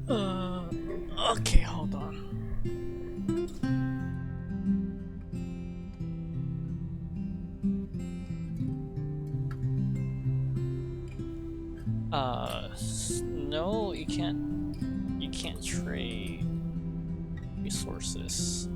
Uh, okay, hold on. No, you can't. You can't trade resources.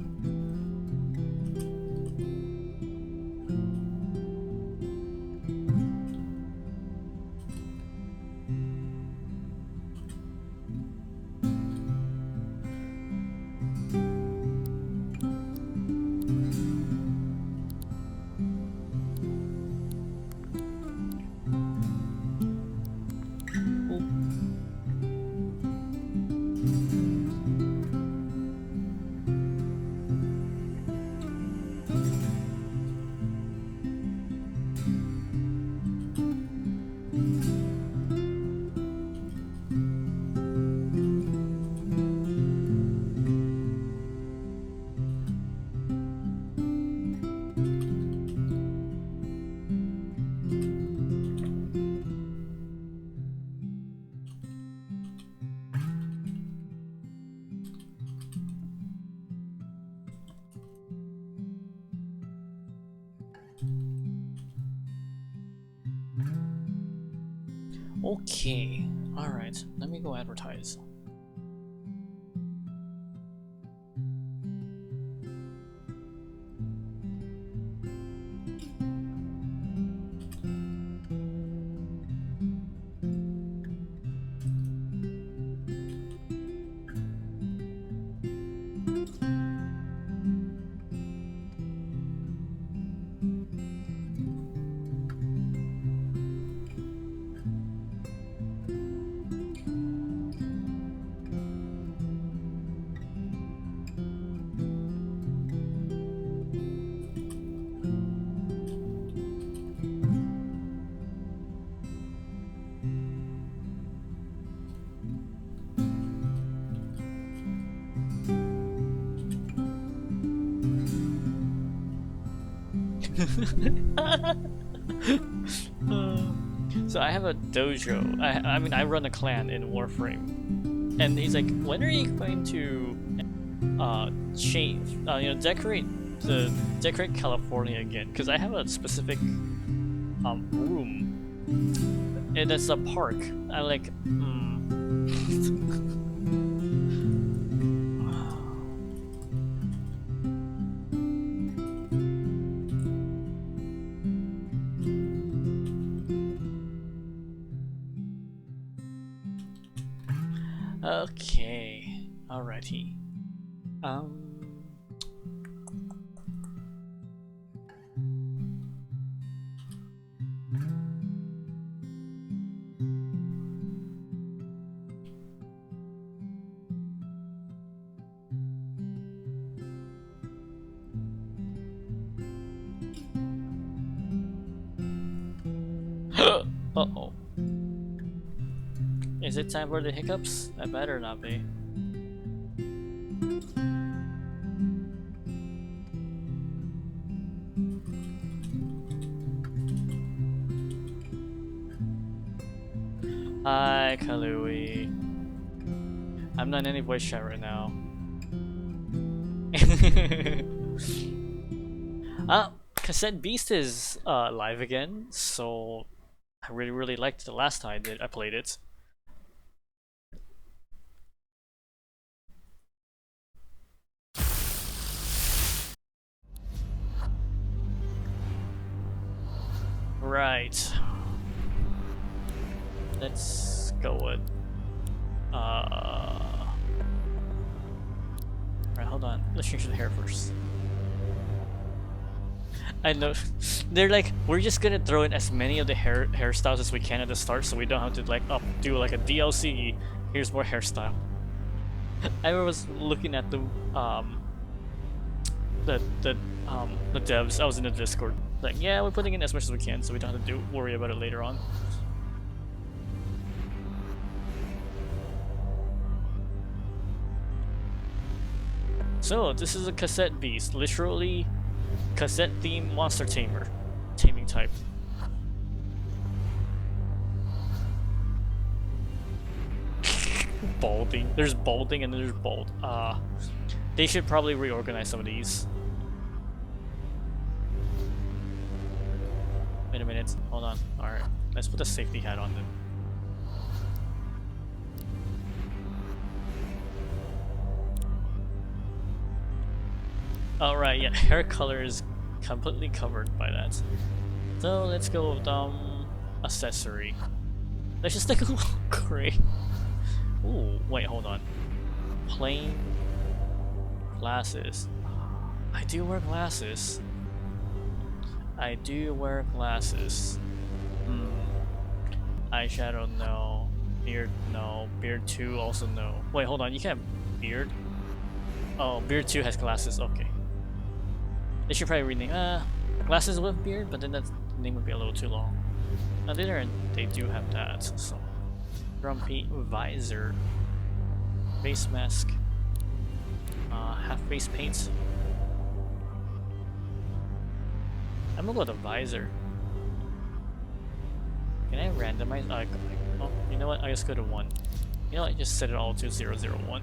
Okay, alright, let me go advertise. So I have a dojo. I mean I run a clan in Warframe, and he's like, when are you going to change? Decorate California again? Because I have a specific room, and it's a park. I like. Okay, alrighty. Uh-oh. Is it time for the hiccups? That better not be. Hi, Kalui. I'm not in any voice chat right now. Cassette Beast is live again, so I really liked it the last time I played it. Right. Let's go with Alright, hold on. Let's change the hair first. I know they're like, we're just gonna throw in as many of the hairstyles as we can at the start, so we don't have to like do like a DLC. Here's more hairstyle. I was looking at the devs. I was in the Discord. Like, yeah, we're putting in as much as we can, so we don't have to worry about it later on. So this is a Cassette Beast, literally cassette themed monster tamer, taming type. Balding. There's balding and there's bald. They should probably reorganize some of these. Wait a minute. Hold on. Alright. Let's put a safety hat on them. Alright, yeah, hair color is completely covered by that. So let's go with accessory. Let's just take a little gray. Ooh, wait, hold on. Plain glasses. I do wear glasses. I do wear glasses. Eyeshadow, no. Beard, no. Beard 2, also no. Wait, hold on, you can't have beard? Oh, beard 2 has glasses, okay. They should probably rename glasses with beard, but then that name would be a little too long. On the other end, they do have that, so. Grumpy visor. Face mask. Half face paint. I'm gonna go with a visor. Can I randomize? Oh, you know what? I just go to 1. You know what? Just set it all to 001.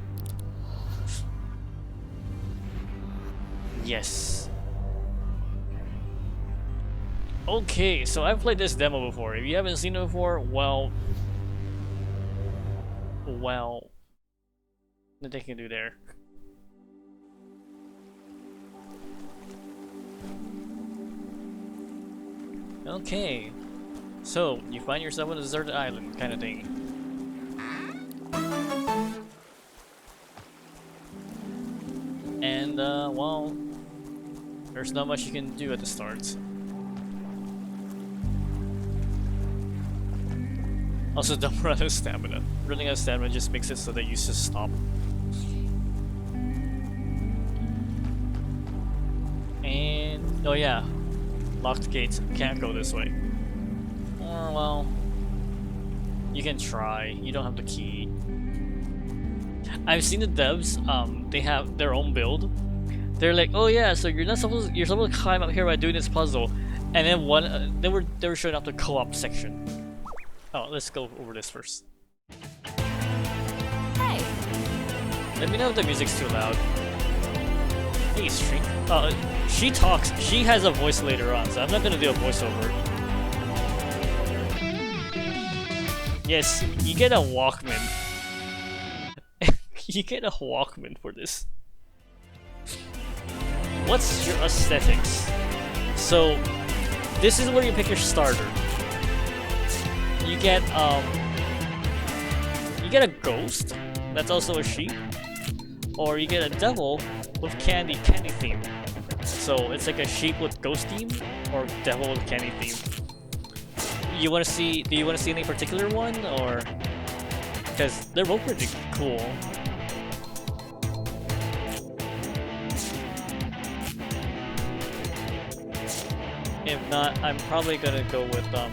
Yes. Okay, so I've played this demo before. If you haven't seen it before, well, nothing can do there. Okay, so you find yourself on a deserted island, kind of thing. And well, there's not much you can do at the start. Also, don't run out of stamina. Running out of stamina just makes it so that you just stop. And oh yeah, locked gates. Can't go this way. Or well, you can try. You don't have the key. I've seen the devs. They have their own build. They're like, oh yeah, so you're supposed to climb up here by doing this puzzle, and then they were showing up the co-op section. Oh, let's go over this first. Hey. Let me know if the music's too loud. Hey, stream. She talks. She has a voice later on, so I'm not gonna do a voiceover. Yes, you get a Walkman. You get a Walkman for this. What's your aesthetics? So, this is where you pick your starter. You get a ghost, that's also a sheep, or you get a devil with candy theme. So it's like a sheep with ghost theme, or devil with candy theme. Do you want to see any particular one, or because they're both pretty cool. If not, I'm probably gonna go with the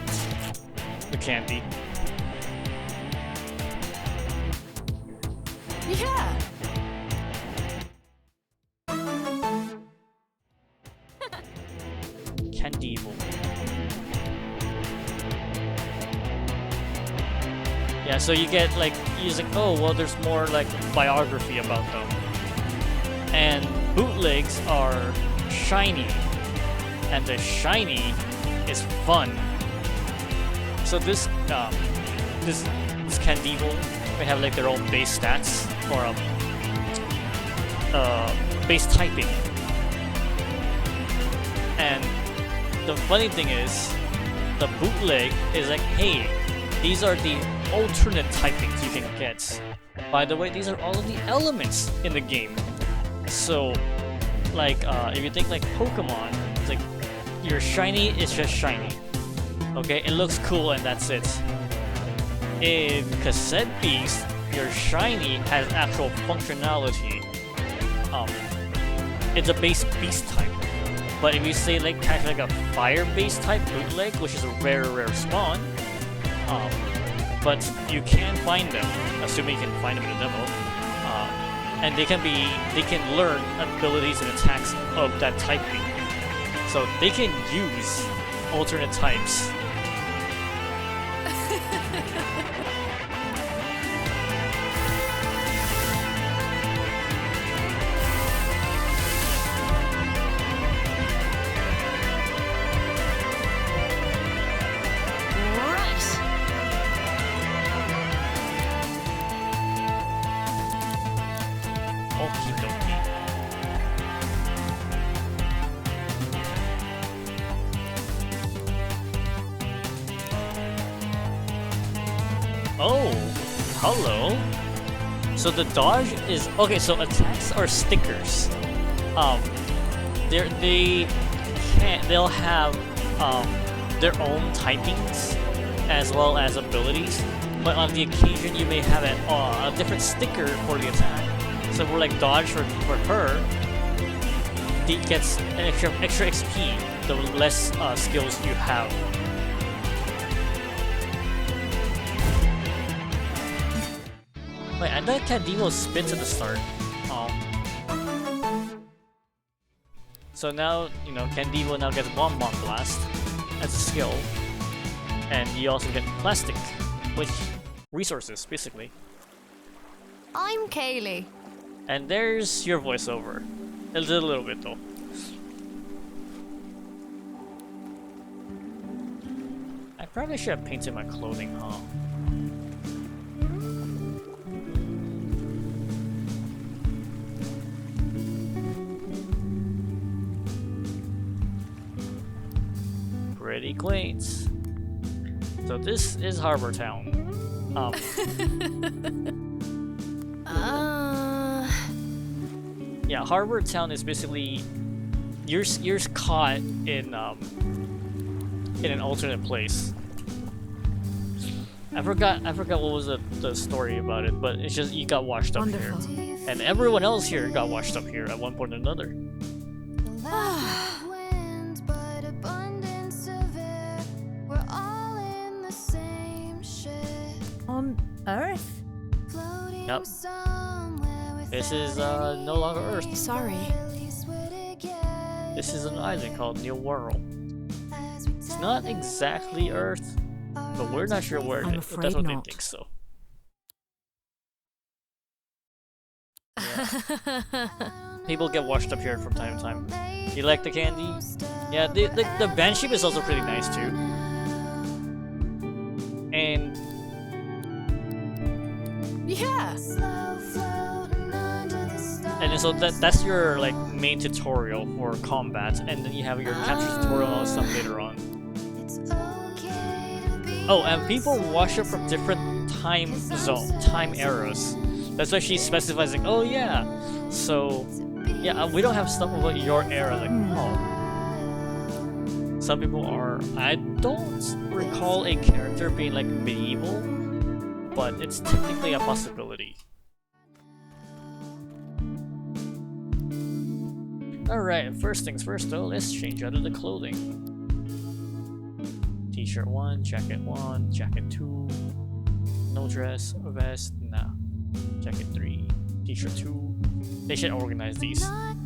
candy. Yeah. Candy. Yeah, so you get like, you're like, oh well, there's more like biography about them. And bootlegs are shiny, and the shiny is fun. So this Candival, they have like their own base stats or base typing. And the funny thing is, the bootleg is like, hey, these are the alternate typings you can get. By the way, these are all of the elements in the game. So, like, if you think like Pokemon, it's like your shiny is just shiny. Okay, it looks cool and that's it. In Cassette Beast, your shiny has actual functionality. It's a base beast type. But if you say like kind of like a fire based type bootleg, which is a rare spawn, but you can find them, assuming you can find them in the demo. And they can learn abilities and attacks of that typing. So they can use alternate types. Hello. So the dodge is okay. So attacks are stickers. They'll have their own typings as well as abilities. But on the occasion, you may have a different sticker for the attack. So we're like dodge for her. It gets an extra XP the less skills you have. Wait, I thought Candivo spits at the start. So now, you know, Candivo now gets Bomb Blast as a skill. And you also get Plastic, which resources, basically. I'm Kaylee. And there's your voiceover. A little bit, though. I probably should have painted my clothing, huh? Pretty quaint. So this is Harbor Town. Yeah, Harbor Town is basically you're caught in an alternate place. I forgot what was the story about it, but it's just you got washed up here, and everyone else here got washed up here at one point or another. On Earth? Yep. This is no longer Earth. Sorry. This is an island called New World. It's not exactly Earth, but we're not sure where it is. But that's what they think so. Yeah. People get washed up here from time to time. You like the candy? Yeah, the Banshee is also pretty nice too. And yeah. And so that's your like main tutorial for combat, and then you have your capture tutorial and all this stuff later on. Oh, and people wash up from different time eras. That's why she specifies like, oh yeah, so yeah, we don't have stuff about your era. Like, oh, some people are. I don't recall a character being like medieval, but it's technically a possibility. Alright, first things first though, let's change out of the clothing. T-shirt 1, jacket 1, jacket 2, no dress, vest, nah. Jacket 3, t-shirt 2. They should organize these. Hold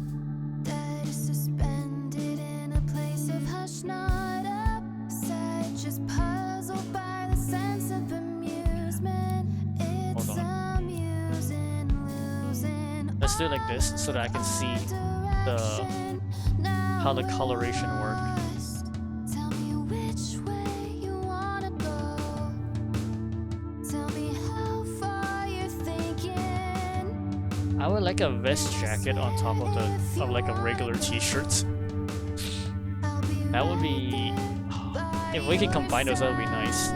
on. Let's do it like this so that I can see how the coloration work. I would like a vest jacket on top of like a regular t-shirt. That would be, if we can combine those, that would be nice.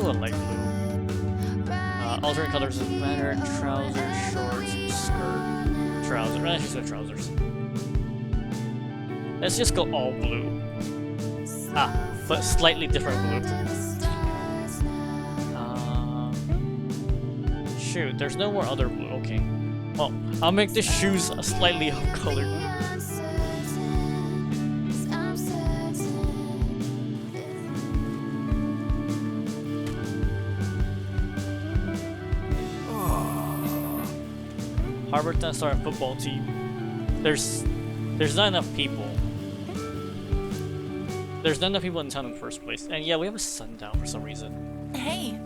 Light blue. Alternate colors doesn't matter. Trousers, shorts, skirt, trousers. I should say trousers. Let's just go all blue. But slightly different blue. Shoot, there's no more other blue. Okay. Well, I'll make the shoes slightly off-colored. Harbor Town starting football team. There's not enough people. There's not enough people in town in the first place. And yeah, we have a sundown for some reason. Hey.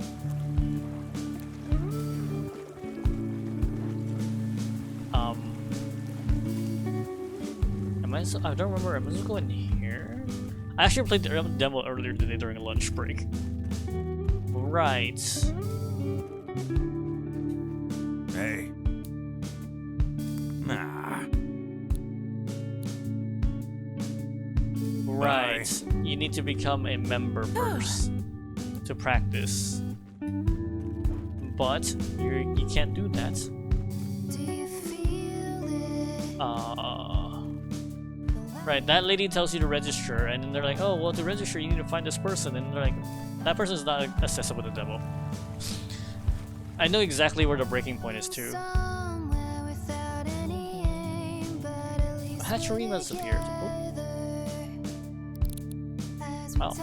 I don't remember. Am I supposed to go in here? I actually played the demo earlier today during a lunch break. Right. Hey. But you need to become a member first to practice. But you can't do that. Right, that lady tells you to register, and then they're like, oh, well, to register, you need to find this person, and they're like, that person's not accessible to the demo. I know exactly where the breaking point is, too. Hatchery must have appeared. Oh.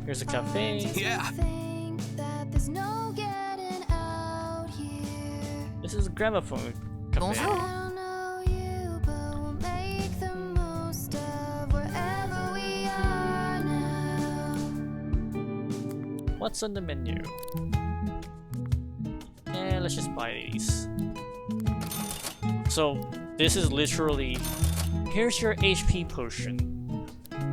Here's a cafe. Yeah. This is a gramophone cafe. What's on the menu? And let's just buy these. So this is literally, here's your HP potion,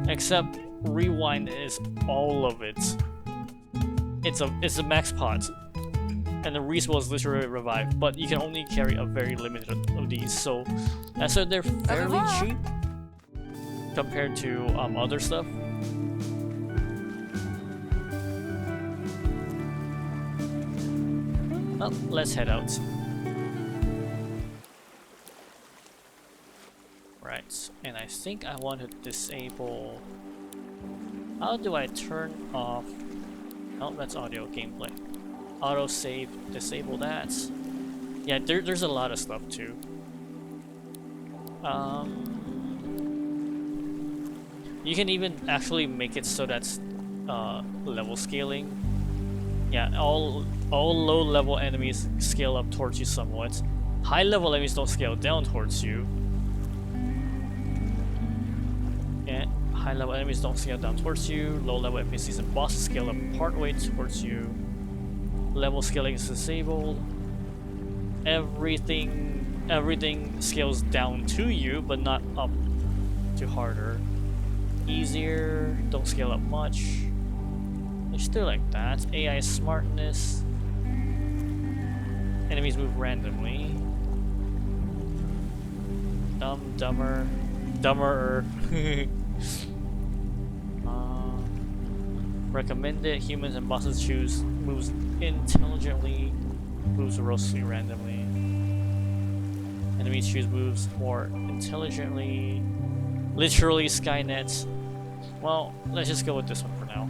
except rewind is all of it. It's a max pot, and the respawn is literally revived, but you can only carry a very limited of these. So that's why they're fairly cheap compared to other stuff. Well, let's head out. Right, and I think I want to disable... How do I turn off... Oh, that's audio gameplay. Autosave, disable that. Yeah, there's a lot of stuff too. You can even actually make it so that's level scaling. Yeah, all low-level enemies scale up towards you somewhat. High-level enemies don't scale down towards you. And high-level enemies don't scale down towards you. Low-level NPCs and bosses scale up partway towards you. Level scaling is disabled. Everything scales down to you, but not up to harder. Easier, don't scale up much. It's still like that. AI smartness. Enemies move randomly. Dumber. Recommended. Humans and bosses choose moves intelligently. Moves grossly randomly. Enemies choose moves more intelligently. Literally Skynet. Well, let's just go with this one for now.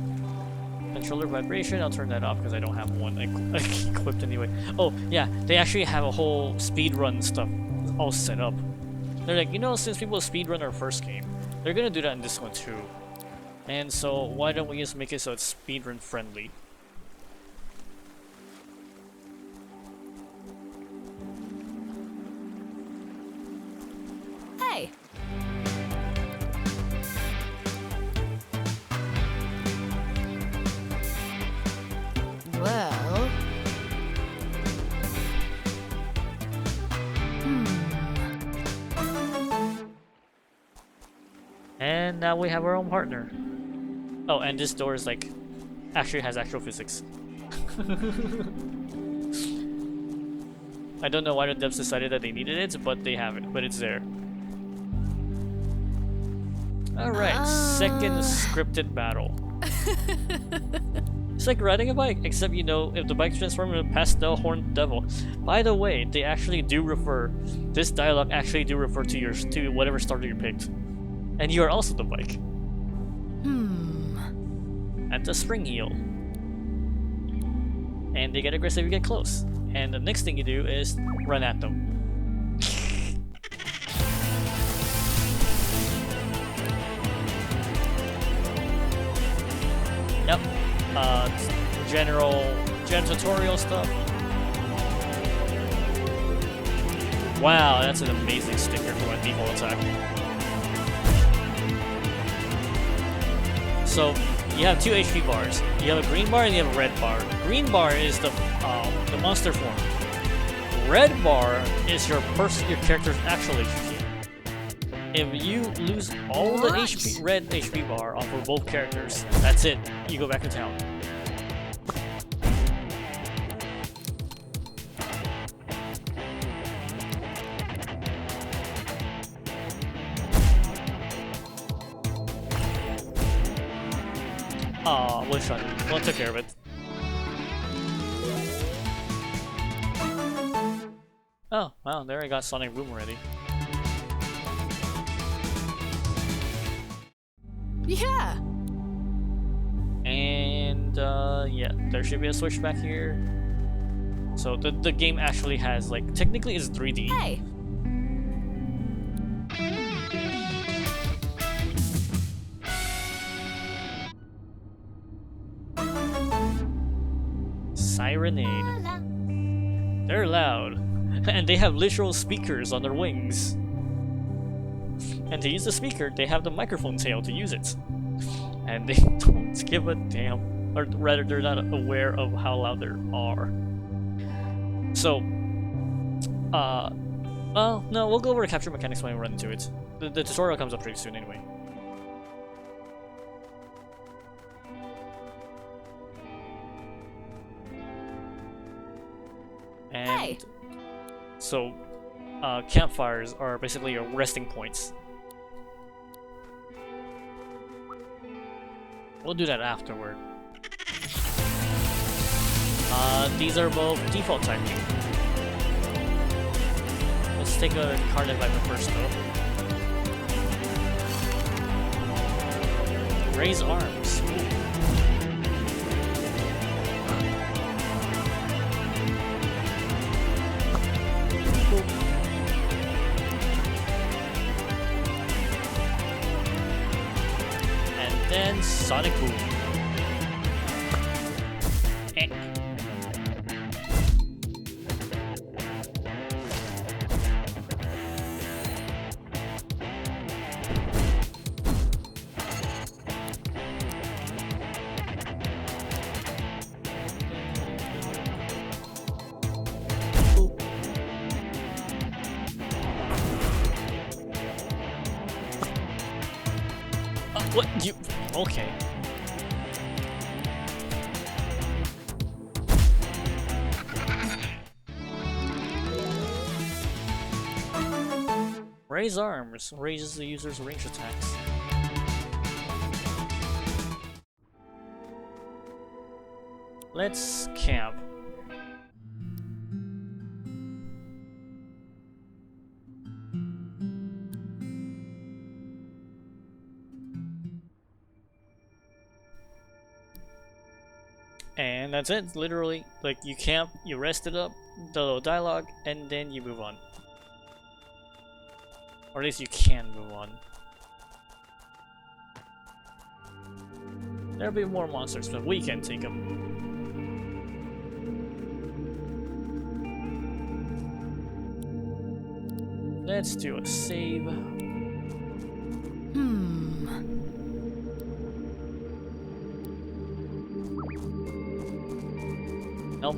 Controller vibration, I'll turn that off because I don't have one equipped anyway. Oh, yeah, they actually have a whole speedrun stuff all set up. They're like, you know, since people speedrun our first game, they're gonna do that in this one too. And so, why don't we just make it so it's speedrun friendly? Hey! Well... And now we have our own partner. Oh, and this door is like, actually has actual physics. I don't know why the devs decided that they needed it, but they have it, but it's there. Alright, second scripted battle. It's like riding a bike, except you know, if the bike transforms into a pastel horned devil. By the way, they actually do refer, this dialogue actually do refer to whatever starter you picked. And you are also the bike. And the spring heel. And they get aggressive if you get close. And the next thing you do is run at them. Yep. General tutorial stuff. Wow, that's an amazing sticker for my default attack. So you have 2 HP bars. You have a green bar and you have a red bar. Green bar is the monster form. Red bar is your character's actual HP. If you lose all the red HP bar off of both characters, that's it. You go back to town. Aw, one shot. One took care of it. Oh, wow, there I got Sonic Boom already. Yeah. And, yeah, there should be a switch back here. So the game actually has, like, technically it's 3D. Hey. Sirenade. They're loud. And they have literal speakers on their wings. And to use the speaker, they have the microphone tail to use it. And they don't give a damn. Or rather, they're not aware of how loud they are. So, well, no, we'll go over the capture mechanics when we run into it. The tutorial comes up pretty soon anyway. And Hey. so, campfires are basically your resting points. We'll do that afterward. These are both default typing. Let's take a Incarnate Viper first though. Raise arms. Ooh. And then Sonic Boom. Eh. What? You... Okay. Raise arms. Raises the user's range attacks. Let's camp. And that's it, literally. Like, you camp, you rest it up, the little dialogue, and then you move on. Or at least you can move on. There'll be more monsters, but we can take them. Let's do a save. Nope,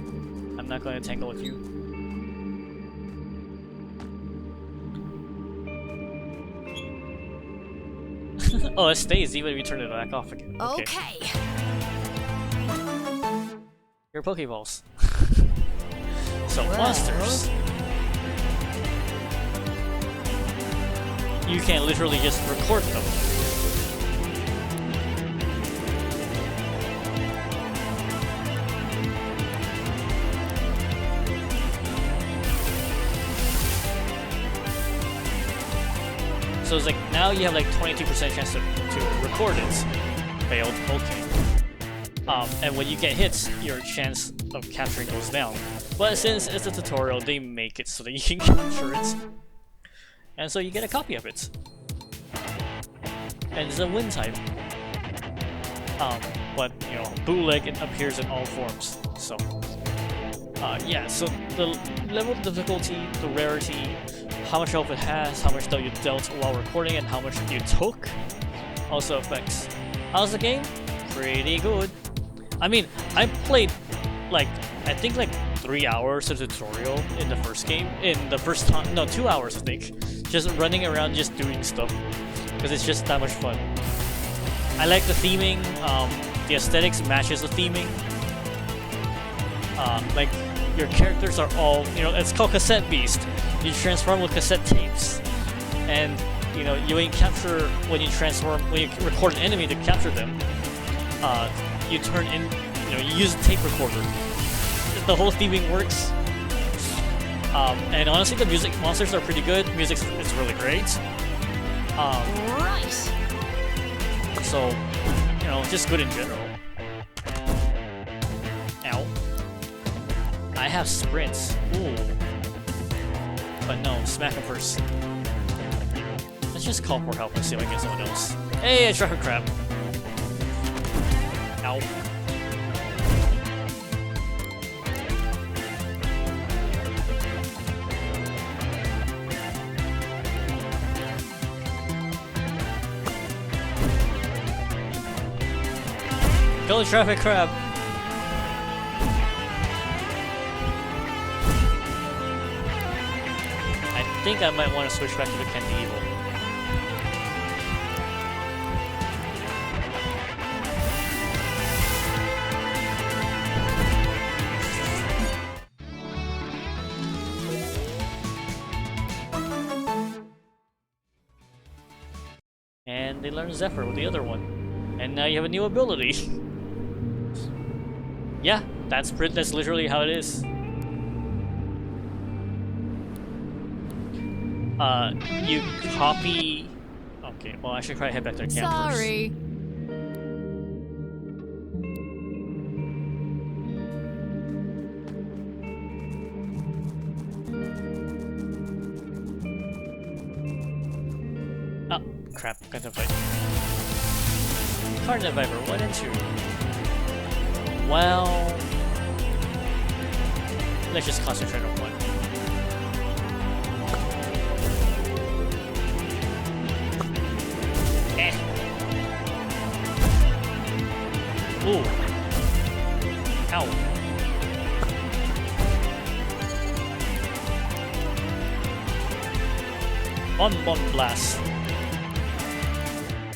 I'm not going to tangle with you. Oh, it stays even if you turn it back off again. Okay. Your Pokeballs. So, Well. monsters. You can literally just record them. So it's like, now you have like 22% chance to record it. Failed, okay. And when you get hits, your chance of capturing goes down. But since it's a tutorial, they make it so that you can capture it. And so you get a copy of it. And it's a wind type. But, you know, bootleg, it appears in all forms. So, yeah, so the level of difficulty, the rarity, how much health it has, how much you dealt while recording, and how much you took also affects. How's the game? Pretty good. I mean, I played like, I think like 3 hours of tutorial in the first game. In the first time, no, 2 hours I think. Just running around, just doing stuff. Because it's just that much fun. I like the theming, the aesthetics matches the theming. Like, your characters are all, you know, it's called Cassette Beast. You transform with cassette tapes. And, you know, you capture when you transform, when you record an enemy to capture them. you turn in, you use a tape recorder. The whole theming works. And honestly, the music monsters are pretty good. Music is really great. Right. So, just good in general. Ow. I have sprints. Ooh. But no, smack him first. Let's just call for help and see if I get someone else. Hey, I struck a crab. Ow. Kill the traffic crab. I think I might want to switch back to the Candy Evil. And they learn Zephyr with the other one. And now you have a new ability. Yeah, that's literally how it is. You copy... Okay, well I should probably head back to the camp first. Sorry. Oh, crap, got to fight. Cardinal Viper, 1 and 2. Well... let's just concentrate on 1. Eh. Ooh. Ow. Bomb blast.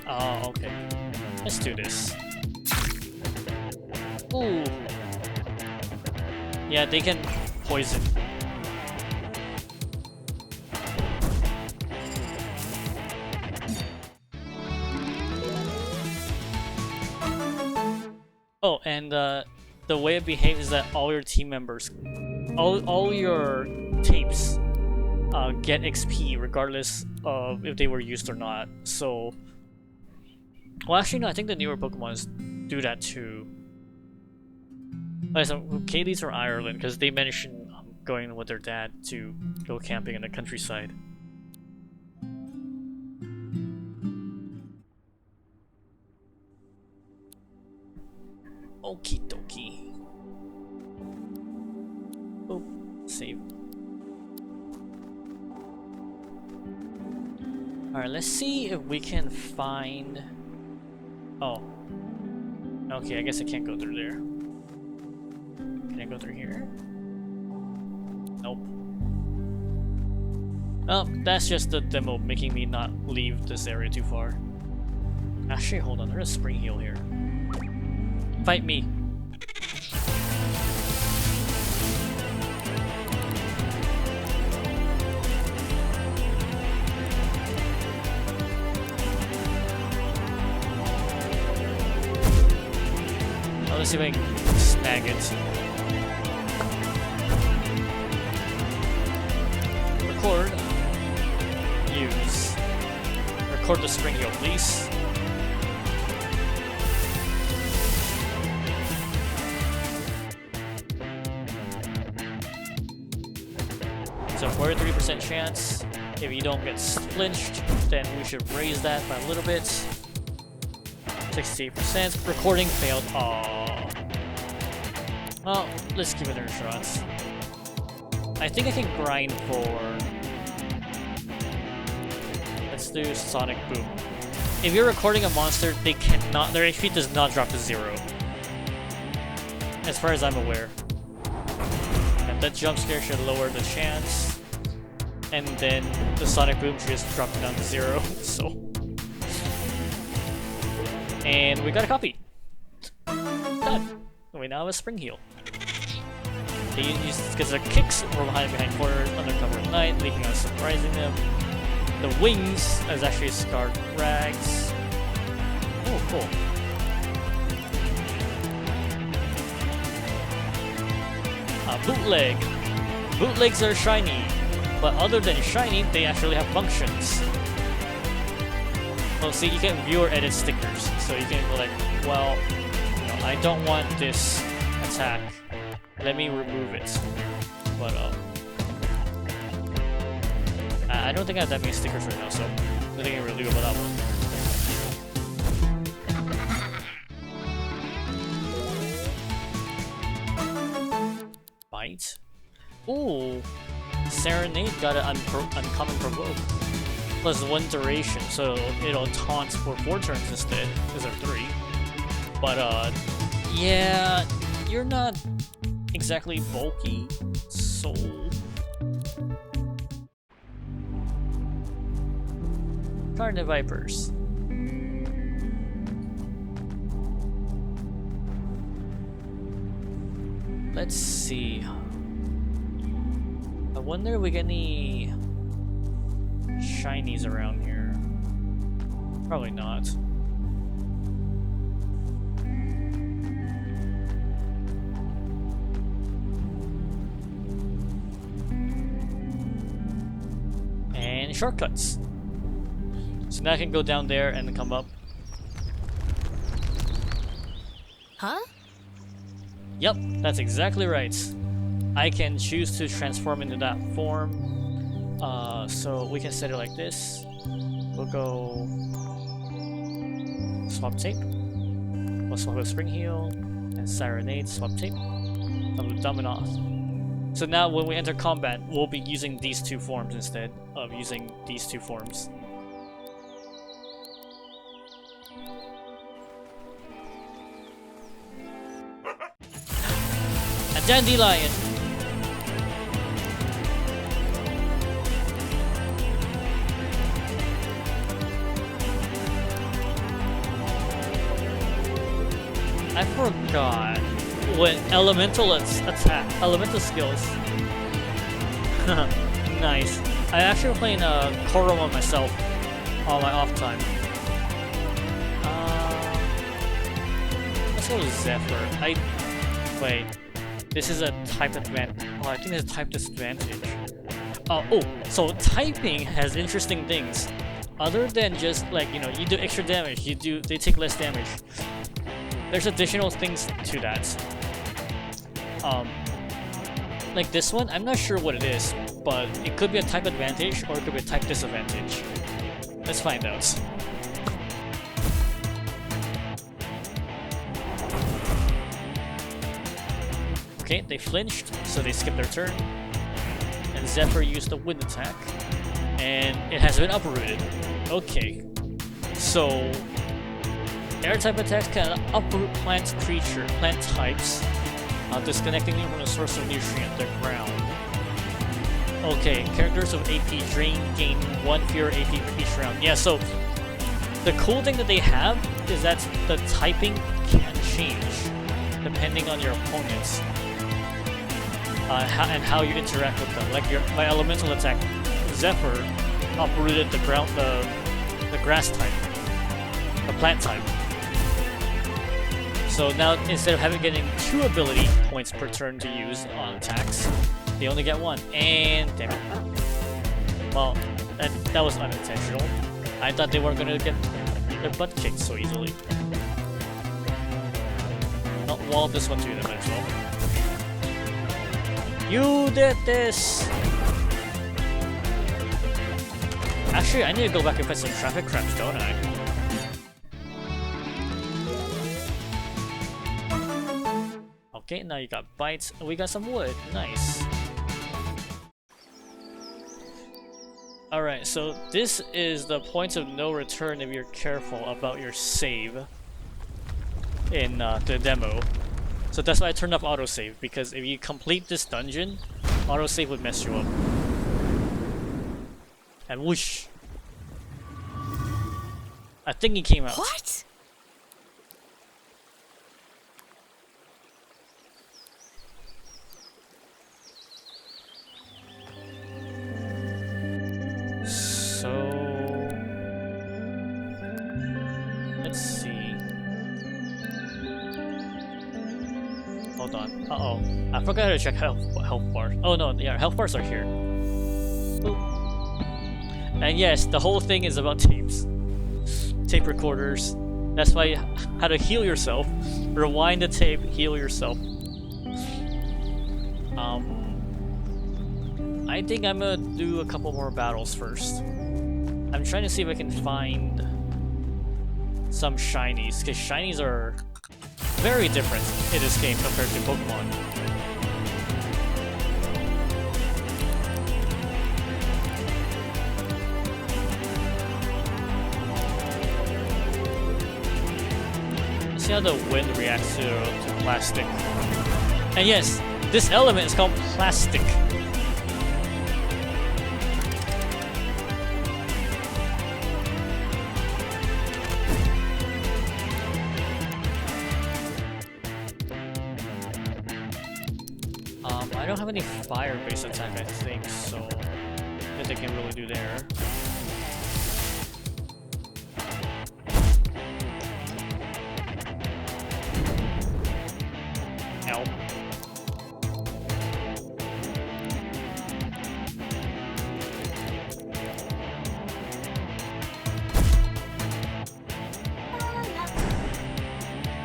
Oh, okay. Let's do this. Ooh. Yeah, they can poison. Oh, and the way it behaves is that all your team members, all your tapes, get XP regardless of if they were used or not. So, well, actually, no. I think the newer Pokemons do that too. So, Kaylee's from Ireland because they mentioned going with their dad to go camping in the countryside. Okie dokie. Oh, save. Alright, let's see if we can find... Oh. Okay, I guess I can't go through there. Can I go through here? Nope. Oh, that's just the demo making me not leave this area too far. Actually, hold on, there's a spring heal here. Fight me. Oh, let's see if I can snag it. Record. Use. Record the spring heal, please. So 43% chance. If you don't get flinched, then we should raise that by a little bit. 68%. Recording failed. Aww. Well, let's give it a shot. I think I can grind for... Let's do Sonic Boom. If you're recording a monster, they cannot... their HP does not drop to 0. As far as I'm aware. And that jump scare should lower the chance. And then the Sonic Boom should just drop it down to 0, so... And we got a copy! Done! We now have a Spring Heal. They use because their kicks were behind corner, undercover at night, leaking out, surprising them. The wings is actually Scarred Rags. Oh, cool. Bootleg. Bootlegs are shiny, but other than shiny, they actually have functions. Well, see, you can view or edit stickers, so you can go like, well, you know, I don't want this attack. Let me remove it. But I don't think I have that many stickers right now, so nothing I can really do about that one. Bite. Ooh, Serenade got an uncommon provoke. Plus 1 duration, so it'll taunt for 4 turns instead, instead of 3. But yeah, you're not exactly bulky, so... Carnivore Vipers. Let's see. I wonder if we get any shinies around here. Probably not. And shortcuts. So now I can go down there and come up. Huh? Yep, that's exactly right. I can choose to transform into that form. So we can set it like this. We'll go swap tape. We'll swap with Spring Heal and Serenade, swap tape. I'll dump it off. So now when we enter combat, we'll be using these 2 forms instead of using these 2 forms. A dandelion! I forgot what elemental elemental skills. Nice. I actually been playing Koroma myself on my off time. Let's go with Zephyr. Wait. This is a type advantage. Oh, I think it's a type disadvantage. Oh, so typing has interesting things. Other than just like, you know, you do extra damage, they take less damage. There's additional things to that. Like this one, I'm not sure what it is, but it could be a type advantage or it could be a type disadvantage. Let's find out. Okay, they flinched, so they skipped their turn. And Zephyr used the wind attack. And it has been uprooted. Okay. So air type attacks can uproot plant types, disconnecting them from the source of nutrient, the ground. Okay, characters of AP drain gain 1 fewer AP for each round. Yeah, so the cool thing that they have is that the typing can change depending on your opponents and how you interact with them. Like my elemental attack, Zephyr uprooted the grass type, the plant type. So now, instead of getting 2 ability points per turn to use on attacks, they only get 1. And damn it. Well, that was unintentional. I thought they weren't gonna get their butt kicked so easily. Oh, well, this one too, then as well. You did this! Actually, I need to go back and find some traffic crabs, don't I? Okay, now you got bites, and we got some wood. Nice. Alright, so this is the point of no return if you're careful about your save in the demo. So that's why I turned off autosave, because if you complete this dungeon, autosave would mess you up. And whoosh! I think he came out. What? So let's see. hold on. Uh-oh. I forgot how to check health bars. Oh no, yeah, health bars are here. Ooh. And yes, the whole thing is about tapes. Tape recorders. That's why how to heal yourself. Rewind the tape, heal yourself. I think I'm gonna do a couple more battles first. I'm trying to see if I can find some shinies, because shinies are very different in this game compared to Pokemon. See how the wind reacts to plastic. And yes, this element is called plastic. I don't have any fire-based attack, I think, so nothing I can really do there. Ow.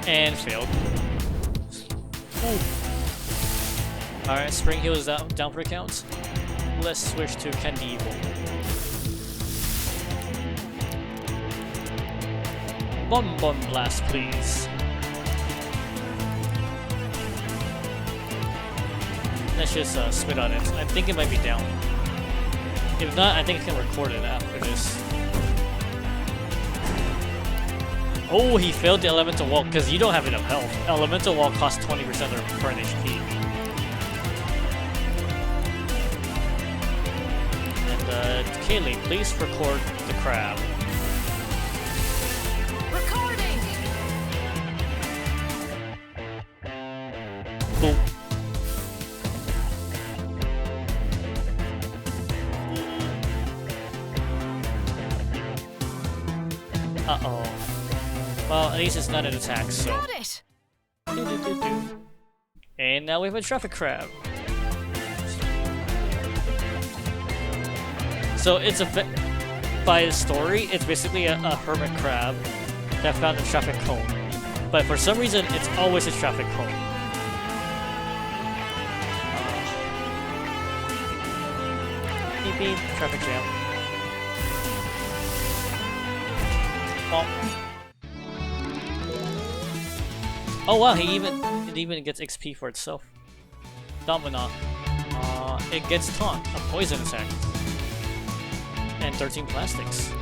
And failed. Ooh. Alright, Spring Heal is down for counts. Let's switch to Candy Evil. Bomb Blast, please. Let's just spit on it. I think it might be down. If not, I think I can record it after this. Oh, he failed the Elemental Wall because you don't have enough health. Elemental Wall costs 20% of their current HP. Kaylee, please record the crab. Recording. Boom. Uh-oh. Well, at least it's not an attack, so... Got it. And now we have a traffic crab. So it's by the story, it's basically a hermit crab that found a traffic cone. But for some reason, it's always a traffic cone. Beep beep, traffic jam. Oh wow, it even gets XP for itself. Domina. It gets taunt, a poison attack. And 13 plastics.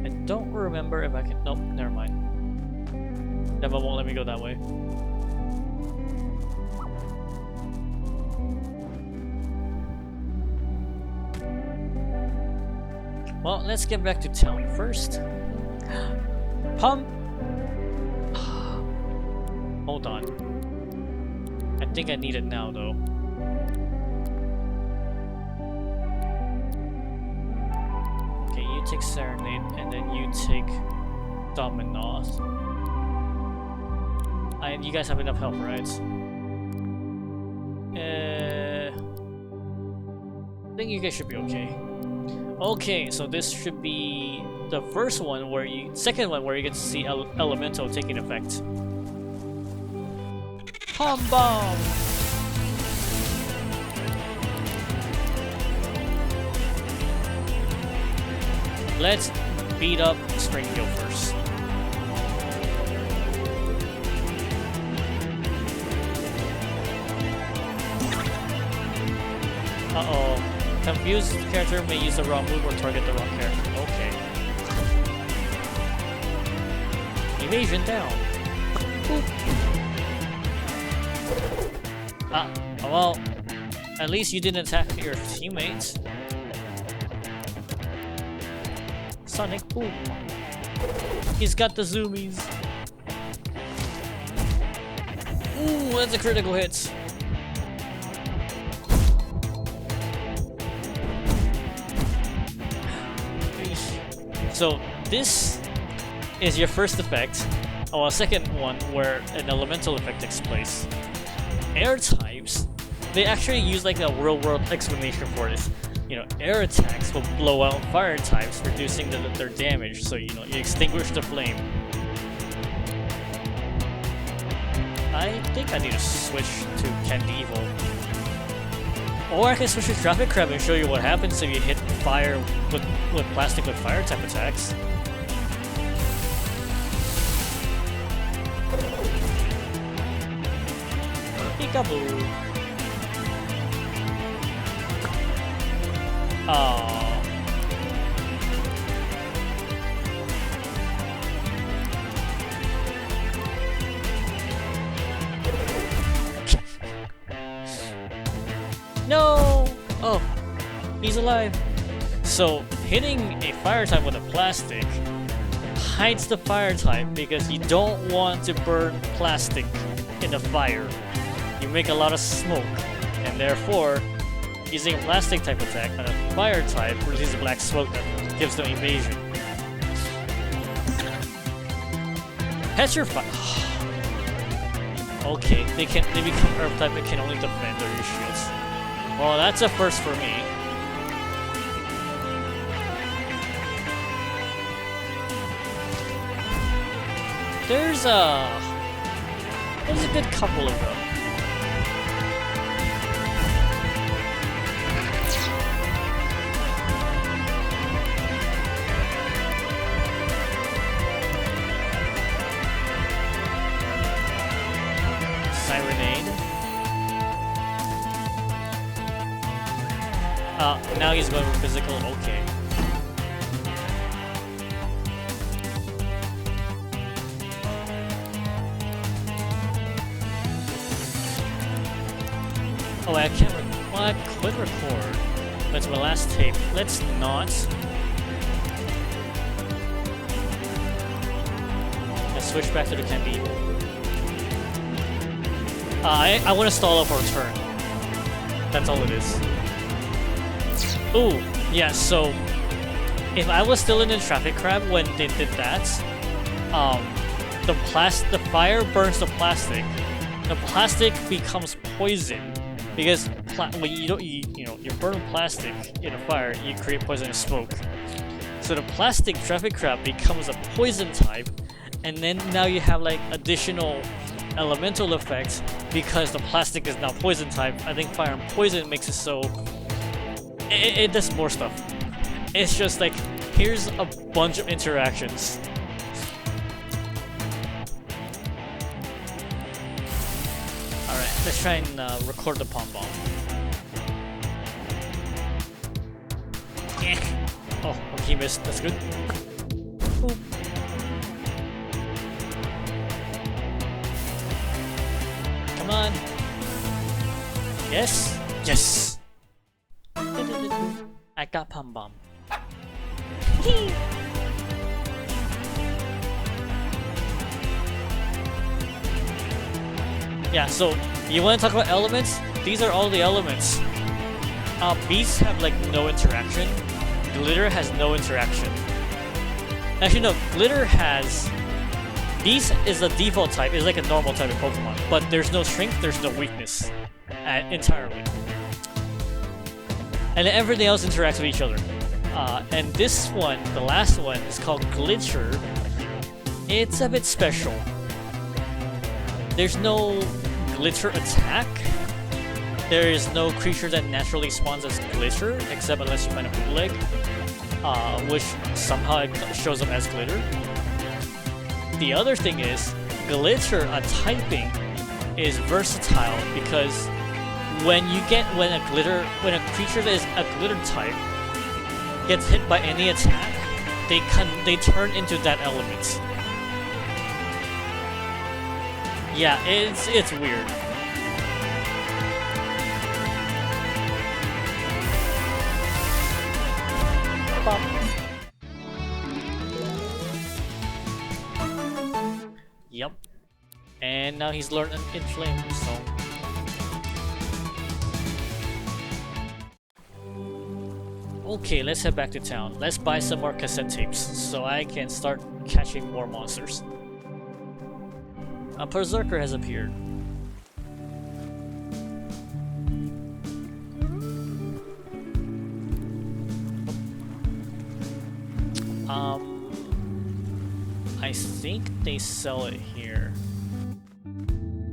I don't remember if I can... Nope, never mind. Demo won't let me go that way. Well, let's get back to town first. Pump! Hold on. I think I need it now, though. Okay, you take Serenade, and then you take Dominos. And you guys have enough health, right? I think you guys should be okay. Okay, so this should be the first one where second one where you get to see Elemental taking effect. Pom Bomb! Let's beat up Spring Heal first. Uh-oh. Confused character may use the wrong move or target the wrong character. Okay. Evasion down. Boop. Ah, well, at least you didn't attack your teammates. Sonic boom. He's got the zoomies. Ooh, that's a critical hit. So this is your first effect, or a second one where an elemental effect takes place. Air types, they actually use like a real-world explanation for this. You know, air attacks will blow out fire types, reducing their damage. So you know, you extinguish the flame. I think I need to switch to Candy Evil. Or I can switch to Traffic Crab and show you what happens if you hit fire with plastic with fire type attacks. Peekaboo. Aww. No! Oh, he's alive. So, hitting a fire type with a plastic hides the fire type because you don't want to burn plastic in a fire. You make a lot of smoke, and therefore, using a plastic type attack on a fire type releases black smoke that gives them evasion. Petrify. Okay, they become Earth type and can only defend or use shields. Well, that's a first for me. There's a good couple of them. Sirenade. Now he's going for physical. Okay. Oh, I can't. Well, I could record. That's my last tape. Let's not. Let's switch back to the Candy Evil. I want to stall up for a turn. That's all it is. Ooh, yeah, so if I was still in the Traffic Crab when they did that, the fire burns the plastic. The plastic becomes poison because when you burn plastic in a fire, you create poisonous smoke. So the plastic Traffic Crab becomes a poison type, and then now you have like additional elemental effects because the plastic is now poison type. I think fire and poison makes it so it does more stuff. It's just like, here's a bunch of interactions. Alright, let's try and record the pom bomb. Oh, he missed. That's good. Ooh. Come on. Yes? Yes! I got pom bomb. Yeah, so you want to talk about elements? These are all the elements. Beasts have like no interaction. Glitter has no interaction. Actually, no. Glitter has. Beast is a default type. It's like a normal type of Pokemon, but there's no strength. There's no weakness, entirely. And then everything else interacts with each other. And this one, the last one, is called Glitter. It's a bit special. There's no glitter attack. There is no creature that naturally spawns as glitter, except unless you find a bootleg, which somehow it shows up as glitter. The other thing is, glitter, a typing, is versatile because when a creature that is a glitter type gets hit by any attack, they turn into that element. Yeah, it's weird. Bop. Yep. And now he's learned an Inflame, so. Okay, let's head back to town. Let's buy some more cassette tapes so I can start catching more monsters. A berserker has appeared. I think they sell it here.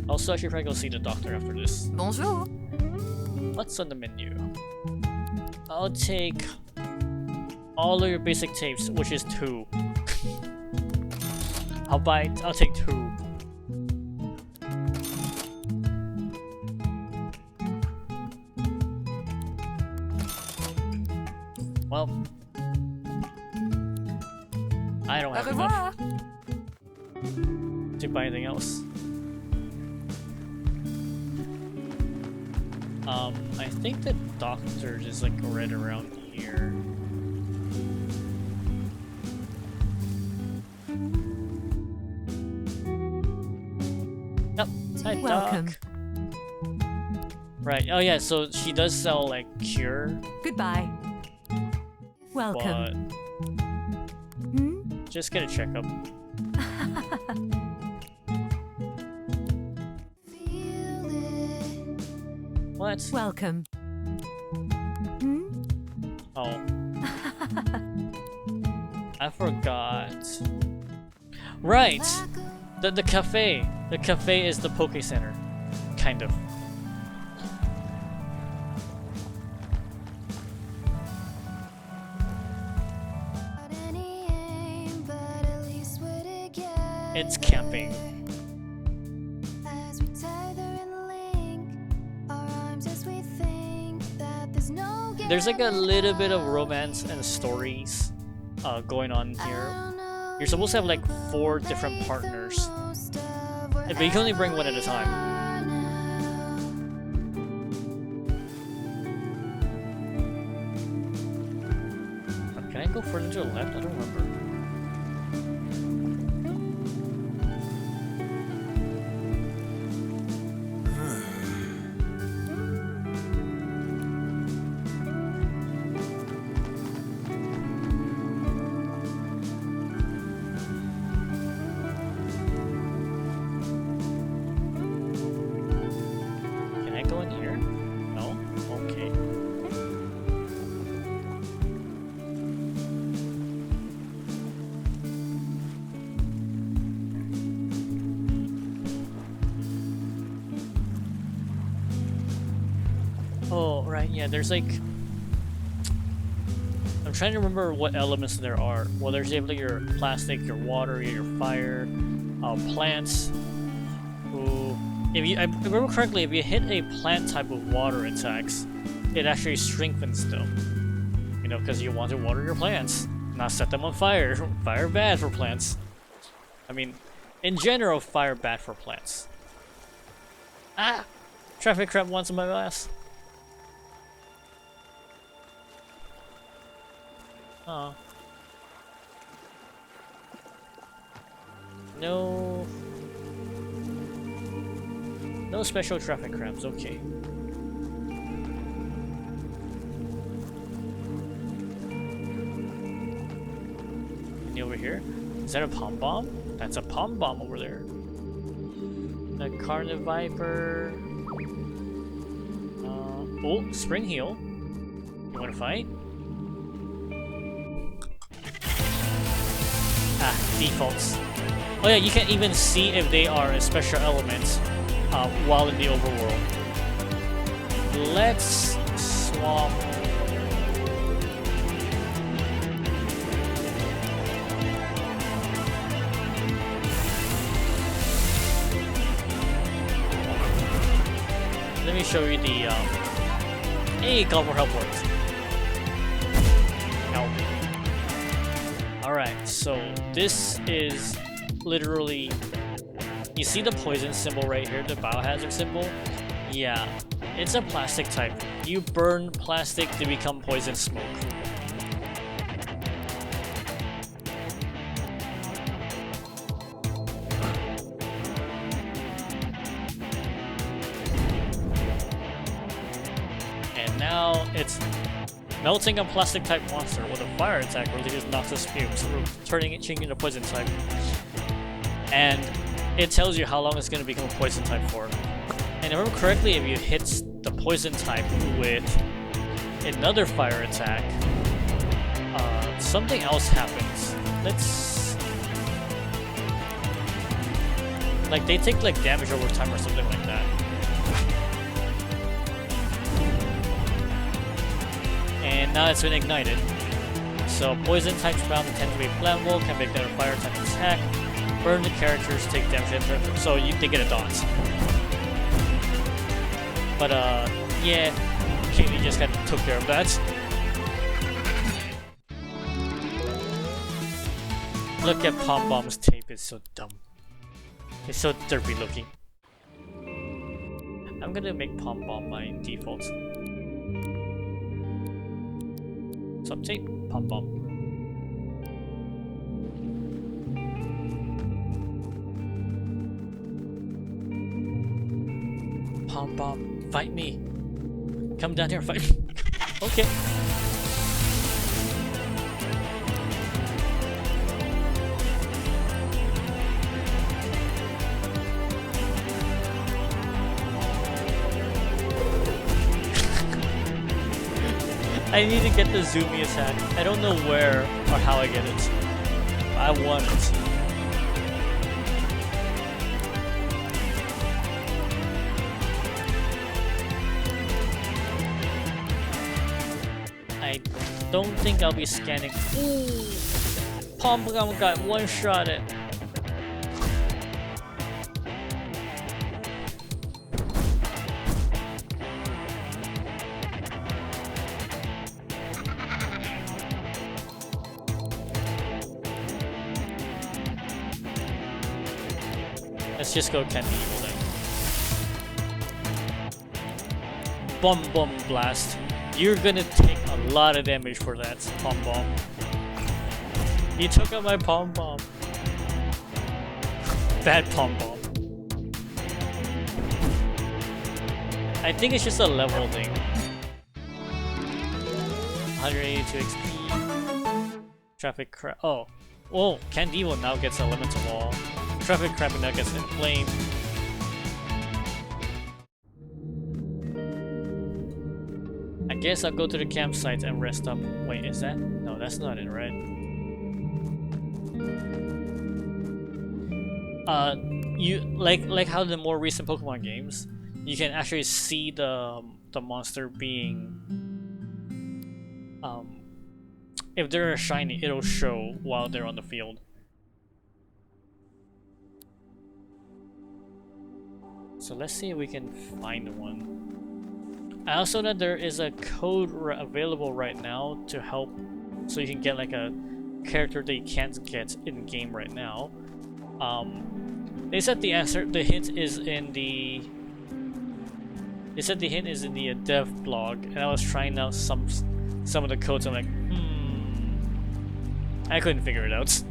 Also, I should probably go see the doctor after this. Bonjour. What's on the menu? I'll take all of your basic tapes, which is 2. I'll take 2. Well, I don't have enough to buy anything else. I think the doctor is like right around here. Yep. Hi, Welcome. Doc. Right. Oh yeah. So she does sell like cure, Goodbye. Welcome. but just get a checkup. What? Welcome. Oh. I forgot. Right! The cafe. The cafe is the Poke Center. Kind of. It's camping. There's like a little bit of romance and stories going on here. You're supposed to have like 4 different partners, but you can only bring one at a time. Can I go further to the left? I don't remember. Oh, right, yeah, there's like... I'm trying to remember what elements there are. Well, there's like your plastic, your water, your fire, plants. Ooh. I remember correctly, if you hit a plant type of water attacks, it actually strengthens them. You know, because you want to water your plants, not set them on fire. Fire bad for plants. I mean, in general, fire bad for plants. Ah! Traffic crab wants my ass. Oh. No. No special traffic crabs, okay. Any over here? Is that a pom bomb? That's a pom bomb over there. The Carniviper. Oh, Spring Heal. You wanna fight? Ah, defaults. Oh yeah, you can even see if they are a special element while in the overworld. Let's swap. Let me show you the hey, Gobble Help works. Ow. Alright, so this is literally... You see the poison symbol right here, the biohazard symbol? Yeah, it's a plastic type. You burn plastic to become poison smoke. And now it's Melting a plastic type monster with a fire attack releases noxious fumes, changing the poison type. And it tells you how long it's going to become a poison type for. And if I remember correctly, if you hit the poison type with another fire attack, something else happens. Like they take like damage over time or something like that. And now it's been ignited. So poison types found tend to be flammable, can make another fire type attack. Burn the characters, take damage, so they get a dodge. But yeah, Kaylee just kind of took care of that. Look at Pom Bomb's tape, it's so dumb. It's so derpy looking. I'm gonna make Pom Bomb my default. Sub tape, Pom Bomb. Pom Bomb, fight me. Come down here and fight me. Okay. I need to get the zoomy attack. I don't know where or how I get it. I want it. I don't think I'll be scanning. Ooh! Pom Bomb got one-shotted. Let's just go Candy Evil then. Bomb Bomb Blast. You're gonna take a lot of damage for that, Pom Bomb. You took out my Pom Bomb. Bad Pom Bomb. I think it's just a level thing. 182 XP. Traffic Crab. Oh. Oh, Candy Evil now gets Elemental Wall. Traffic Crab now gets Inflame. I guess I'll go to the campsite and rest up. Wait, is that? No, that's not it, right? You like how the more recent Pokemon games, you can actually see the monster being if they're shiny, it'll show while they're on the field. So let's see if we can find one. I also know there is a code available right now to help, so you can get like a character that you can't get in game right now. They said the hint is in the. They said the hint is in the dev blog, and I was trying out some of the codes. I'm like, I couldn't figure it out.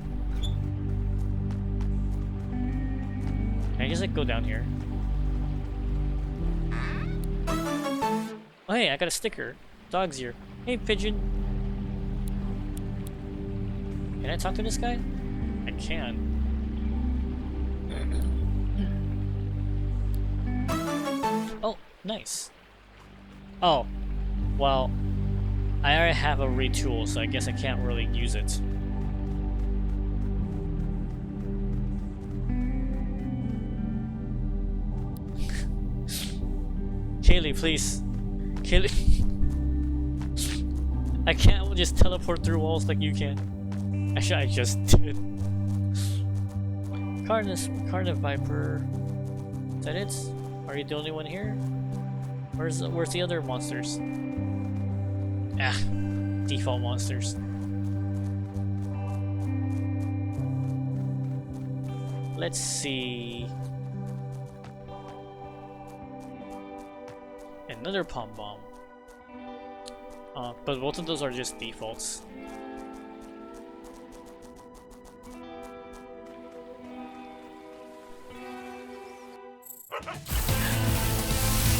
Can I just like go down here? Oh hey, I got a sticker. Dog's ear. Hey pigeon. Can I talk to this guy? I can. Oh, nice. Oh, well, I already have a retool, so I guess I can't really use it. Kaylee, please. Kaylee. I can't just teleport through walls like you can. Actually, I just did. Carnif Viper. Is that it? Are you the only one here? Where's the other monsters? Ah, default monsters. Let's see. Another Pom Bomb. But both of those are just defaults.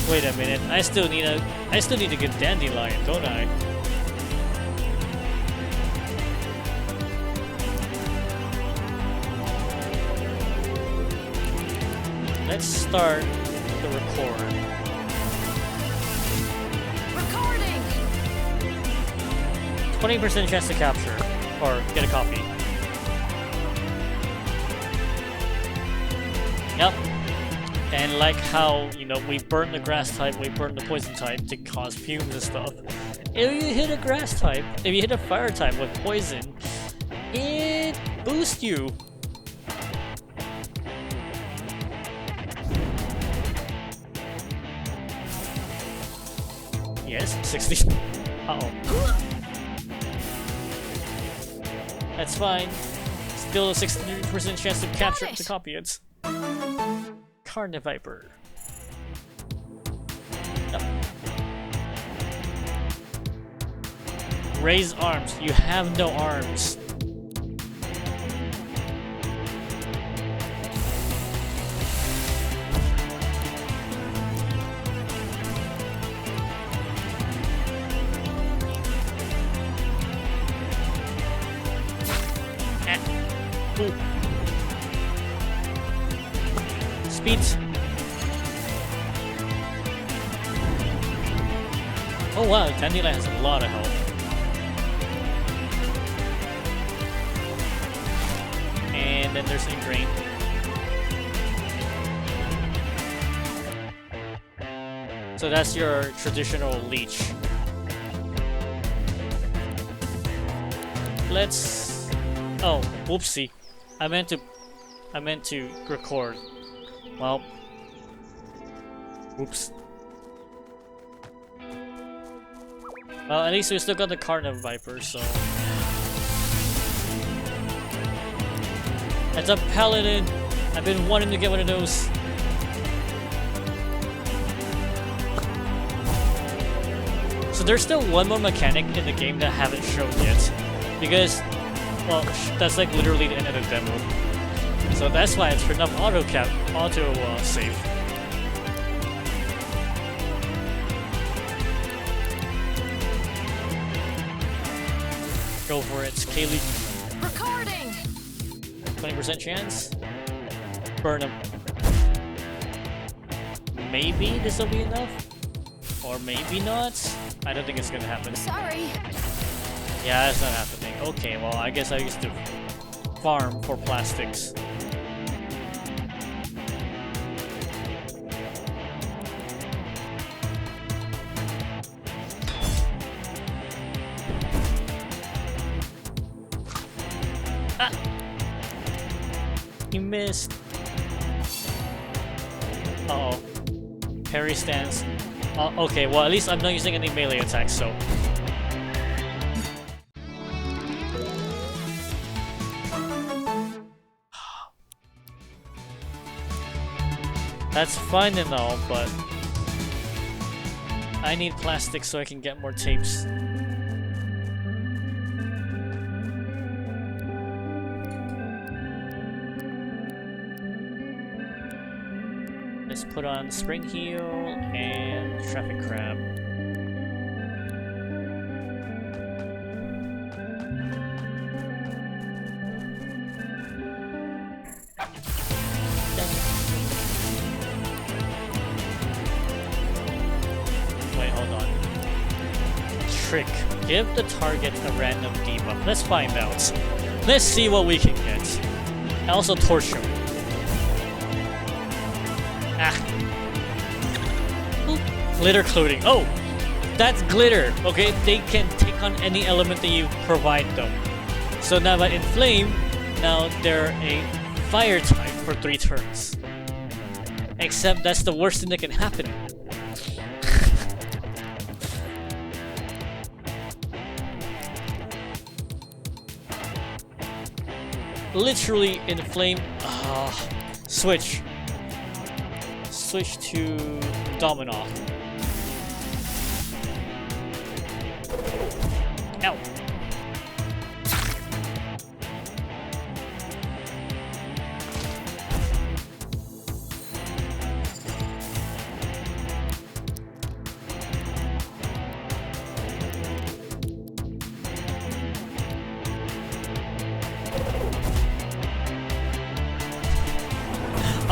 Wait a minute, I still need a good dandelion, don't I? let's start the record. Recording. 20% chance to capture or get a copy. Yep. And like how, you know, we burn the grass type, we burn the poison type to cause fumes and stuff. If you hit a grass type, if you hit a fire type with poison, it boosts you. Yes, 60. Uh-oh. That's fine. Still a 60% chance to capture to copy it. Carniviper. Yep. Raise arms. You have no arms. Ooh. Speed. Oh wow, Dandelion has a lot of health. And then there's Ingrain. So that's your traditional leech. Let's... Oh, whoopsie. I meant to record. Well, oops. Well, at least we still got the Carniviper, so. As a paladin, I've been wanting to get one of those. So there's still one more mechanic in the game that I haven't shown yet, because, well, that's like literally the end of the demo. So that's why it's turned up auto save. Go for it, Kaylee. Recording. 20% chance. Burn him. Maybe this will be enough, or maybe not. I don't think it's gonna happen. Sorry. Yeah, it's not happening. Okay, well, I guess I used to farm for plastics. Ah! You missed. Uh-oh. Parry stance. Okay, well, at least I'm not using any melee attacks, so... That's fine and all, but... I need plastic so I can get more tapes. Let's put on Spring Heal and Traffic Crab. Wait, hold on. Trick. Give the target a random debuff. Let's find out. Let's see what we can get. And also torch him. Ah. Ooh. Glitter clothing. Oh! That's glitter! Okay, they can take on any element that you provide them. So now that Inflame, now they're a fire type for 3 turns. Except that's the worst thing that can happen. Literally Inflame. Switch. Switch to Dominoff. Ow.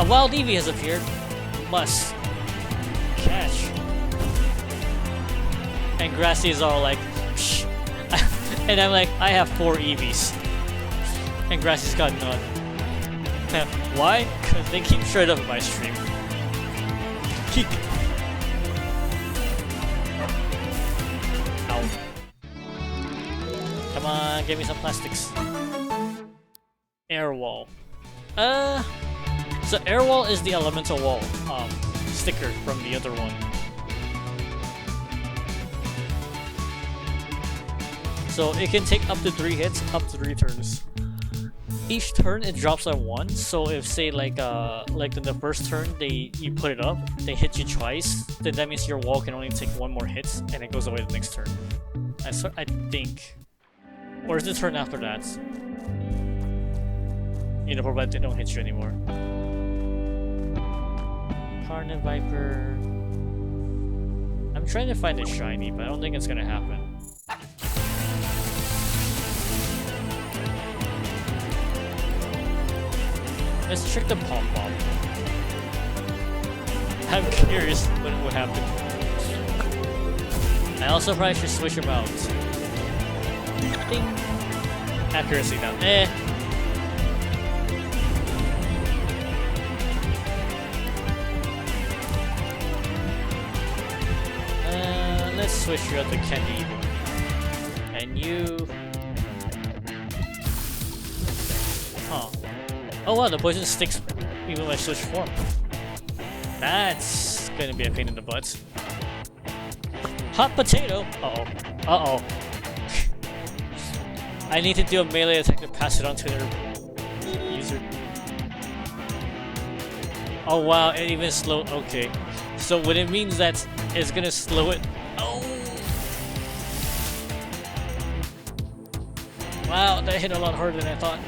A wild Eevee has appeared. Must catch. And Grassy is all like, psh. And I'm like, I have 4 Eevees. And Grassy's got none. Why? Because they keep straight up in my stream. Keep. Ow. Come on, give me some plastics. Air wall. So air wall is the elemental wall sticker from the other one. So it can take up to 3 hits, up to 3 turns. Each turn it drops on 1. So if say like in the first turn you put it up, they hit you twice, then that means your wall can only take 1 more hit and it goes away the next turn. I think. Or is the turn after that? You know, provided they don't hit you anymore. Carnage Viper. I'm trying to find a shiny, but I don't think it's gonna happen. Let's trick the Pom Pom. I'm curious what would happen. I also probably should switch him out. Ding. Accuracy now. Let's switch you out to Candy. And you... Huh. Oh wow, the poison sticks even when I switch form. That's gonna be a pain in the butt. Hot potato! Uh-oh. Uh-oh. I need to do a melee attack to pass it on to their user. Oh wow, it even slowed. Okay. So what it means that it's gonna slow it. Oh! Wow, that hit a lot harder than I thought.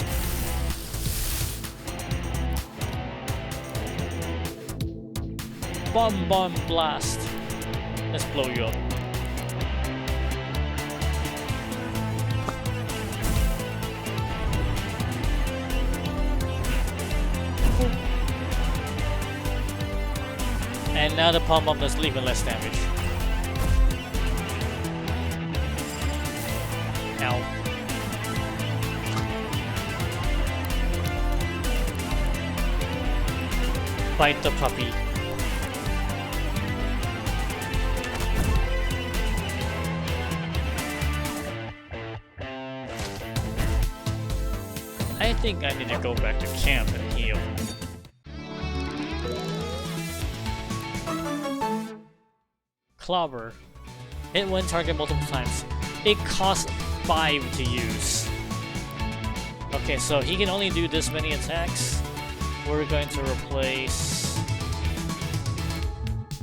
Bomb blast. Let's blow you up. And now the Pom Pom does even less damage. Ow. Bite the puppy. I think I need to go back to camp and heal. Clobber. Hit one target multiple times. It costs 5 to use. Okay, so he can only do this many attacks. We're going to replace...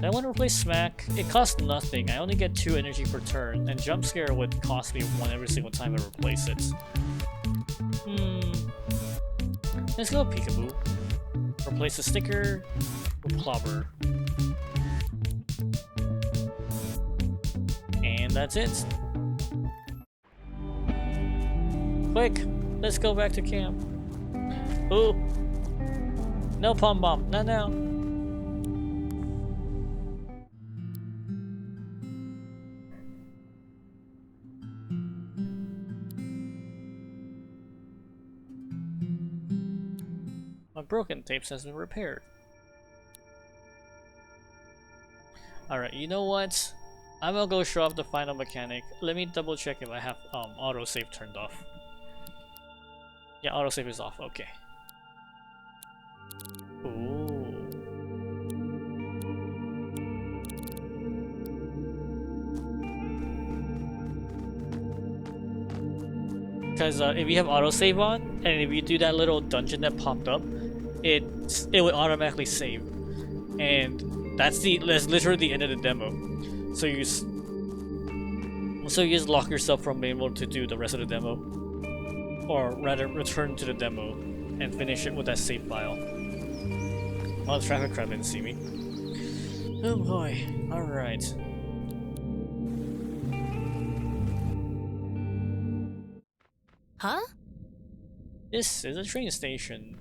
I want to replace Smack. It costs nothing. I only get 2 energy per turn, and Jump Scare would cost me 1 every single time I replace it. Let's go Peekaboo. Replace the sticker with Clobber. And that's it. Quick, let's go back to camp. Ooh. No Pom Pom, not now. My broken tapes has been repaired. Alright, you know what? I'm gonna go show off the final mechanic. Let me double check if I have autosave turned off. Yeah, autosave is off, okay. Ooh. Because if you have autosave on, and if you do that little dungeon that popped up, it would automatically save, and that's literally the end of the demo. So you just lock yourself from being able to do the rest of the demo, or rather return to the demo and finish it with that save file. Oh, the traffic crab didn't see me. Oh boy! All right. Huh? This is a train station.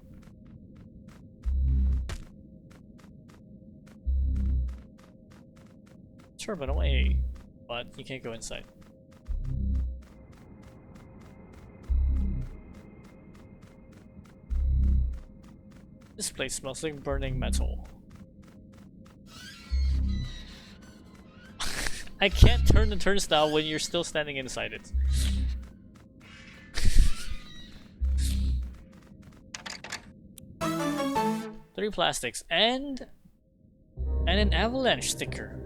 Terminal A, but you can't go inside. This place smells like burning metal. I can't turn the turnstile when you're still standing inside it. Three plastics and an avalanche sticker.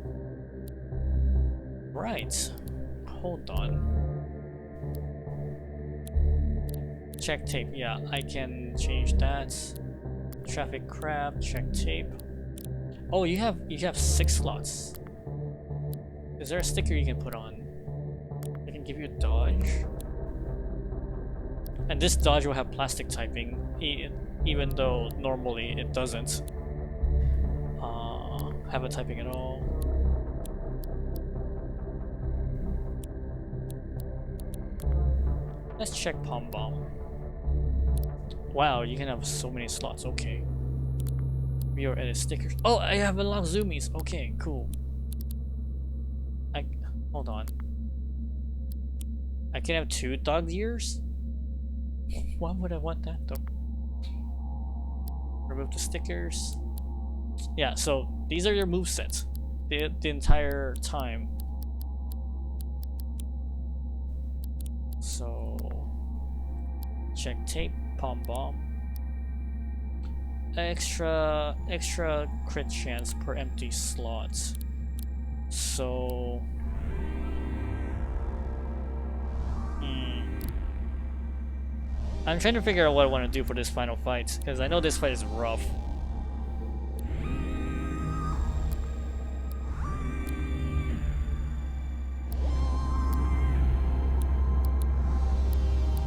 Right. Hold on. Check tape. Yeah, I can change that. Traffic crab. Check tape. Oh, you have 6 slots. Is there a sticker you can put on? I can give you a dodge. And this dodge will have plastic typing, even though normally it doesn't have a typing at all. Let's check Palm Bomb. Wow, you can have so many slots. Okay. View or edit stickers. Oh, I have unlocked zoomies. Okay, cool. Hold on. I can have 2 dog ears? Why would I want that though? Remove the stickers. Yeah, so these are your movesets the entire time. So check tape, Palm Bomb. Extra crit chance per empty slot. So I'm trying to figure out what I want to do for this final fight, because I know this fight is rough.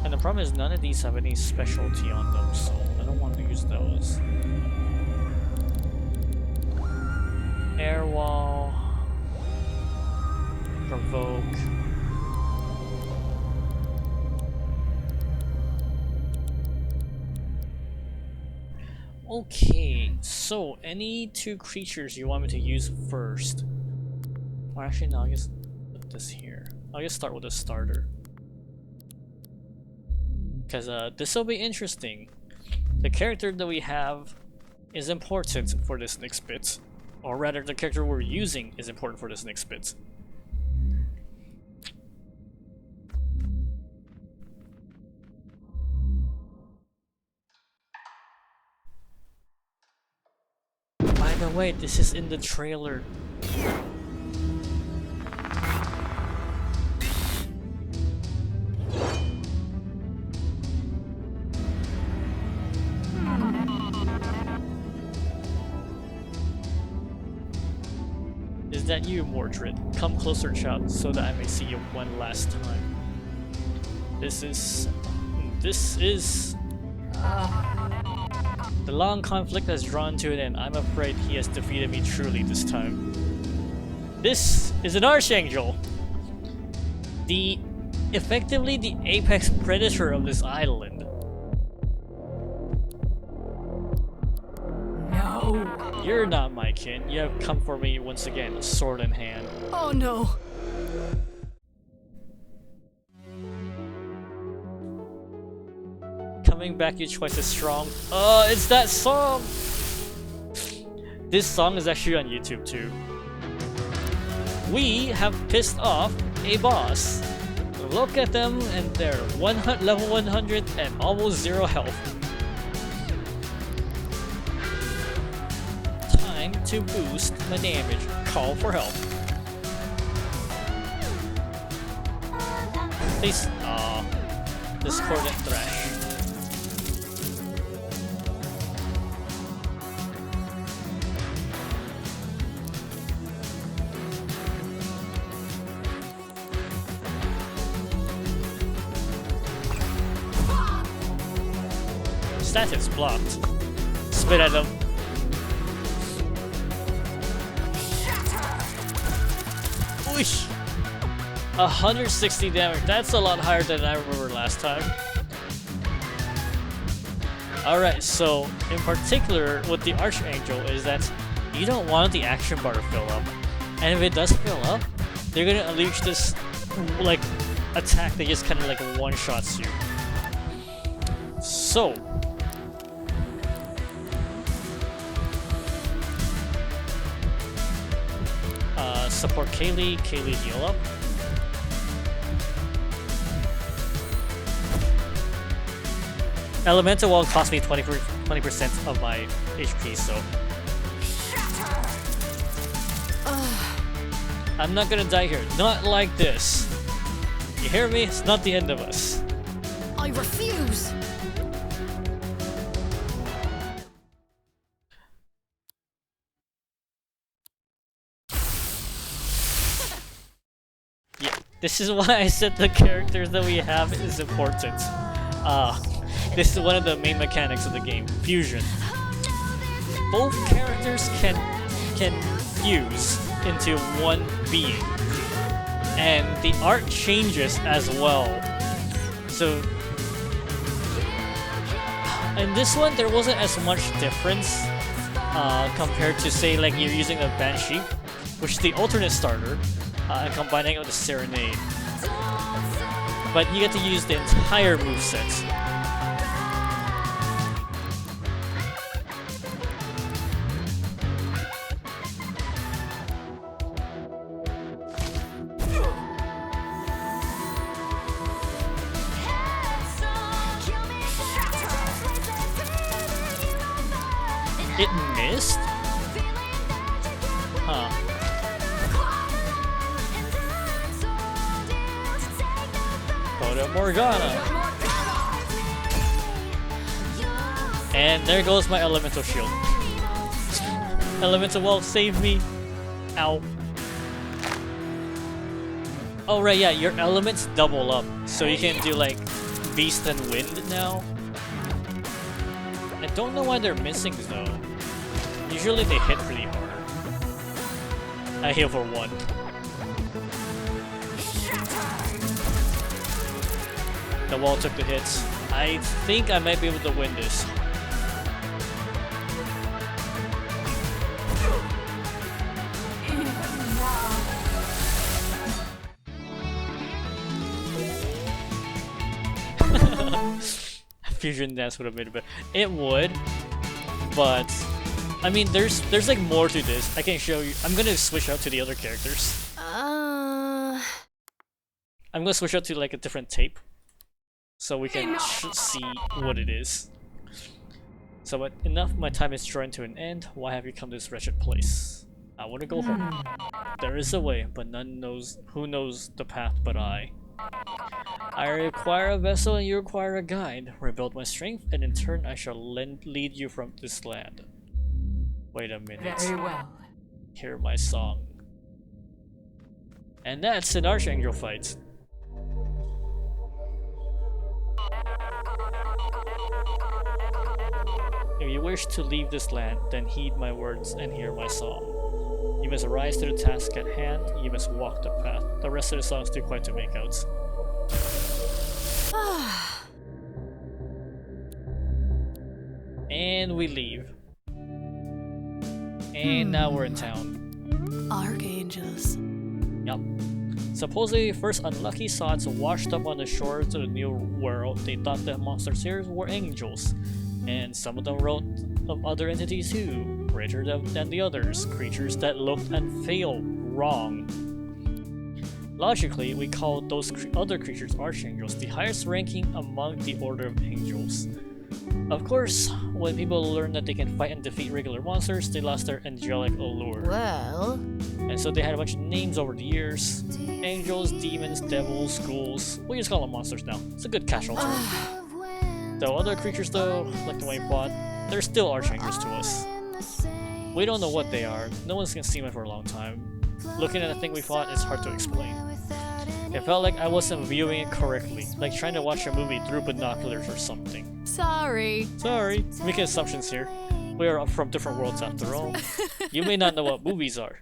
And the problem is none of these have any specialty on them, so I don't want to use those. Air wall. Provoke. Okay, so any 2 creatures you want me to use first? Or actually, no, I'll just put this here. I'll just start with a starter. Because this will be interesting. The character that we have is important for this next bit. Or rather, the character we're using is important for this next bit. By the way, this is in the trailer. Is that you, Mordred? Come closer, child, so that I may see you one last time. This is... The long conflict has drawn to an end. I'm afraid he has defeated me truly this time. This is an Archangel! Effectively the apex predator of this island. No. You're not my kin. You have come for me once again, sword in hand. Oh no. Coming back, you twice as strong. It's that song! This song is actually on YouTube too. We have pissed off a boss. Look at them, and they're level 100 and almost 0 health. Time to boost my damage. Call for help. Please, discordant thrash. Status blocked. Spit at them. Whoosh! 160 damage. That's a lot higher than I remember last time. Alright, so in particular with the Archangel is that you don't want the action bar to fill up. And if it does fill up, they're gonna unleash this like attack that just kind of like one-shots you. So support Kaylee heal up. Elemental wall cost me 20% of my HP, so I'm not gonna die here. Not like this. You hear me? It's not the end of us. I refuse. Yeah, this is why I said the characters that we have is important. This is one of the main mechanics of the game, fusion. Both characters can fuse into one being, and the art changes as well. So in this one, there wasn't as much difference compared to, say, like you're using a Banshee, which is the alternate starter, and combining it with the Serenade. But you get to use the entire moveset. It missed? Huh. Coda Morgana. And there goes my elemental shield. Elemental wall, save me. Ow. Oh right, yeah, your elements double up. So you can do like beast and wind now. I don't know why they're missing though. Usually they hit pretty hard. I heal for 1. The wall took the hits. I think I might be able to win this. Fusion dance would have made it better. It would, but I mean, there's like more to this. I can show you. I'm gonna switch out to the other characters. I'm gonna switch out to like a different tape, so we can see what it is. So, but enough. My time is drawing to an end. Why have you come to this wretched place? I want to go home. There is a way, but none knows. Who knows the path but I? I require a vessel and you require a guide. Rebuild my strength, and in turn I shall lead you from this land. Wait a minute. Very well. Hear my song. And that's an Archangel fight. If you wish to leave this land, then heed my words and hear my song. You must arise to the task at hand, you must walk the path. The rest of the song is too quiet to make out. And we leave. And now we're in town. Archangels. Yup. Supposedly, first unlucky sods washed up on the shores of the New World. They thought the monsters here were angels. And some of them wrote of other entities too, greater than the others, creatures that looked and felt wrong. Logically, we call those other creatures archangels, the highest ranking among the order of angels. Of course, when people learn that they can fight and defeat regular monsters, they lost their angelic allure. Well, And so they had a bunch of names over the years. Angels, demons, devils, ghouls. We just call them monsters now. It's a good casual term. Though other creatures though, like the one we fought, they're still archangels to us. We don't know what they are. No one's gonna see them for a long time. Looking at the thing we fought, it's hard to explain. It felt like I wasn't viewing it correctly, like trying to watch a movie through binoculars or something. sorry. Sorry, making assumptions here. We are from different worlds after all. You may not know what movies are.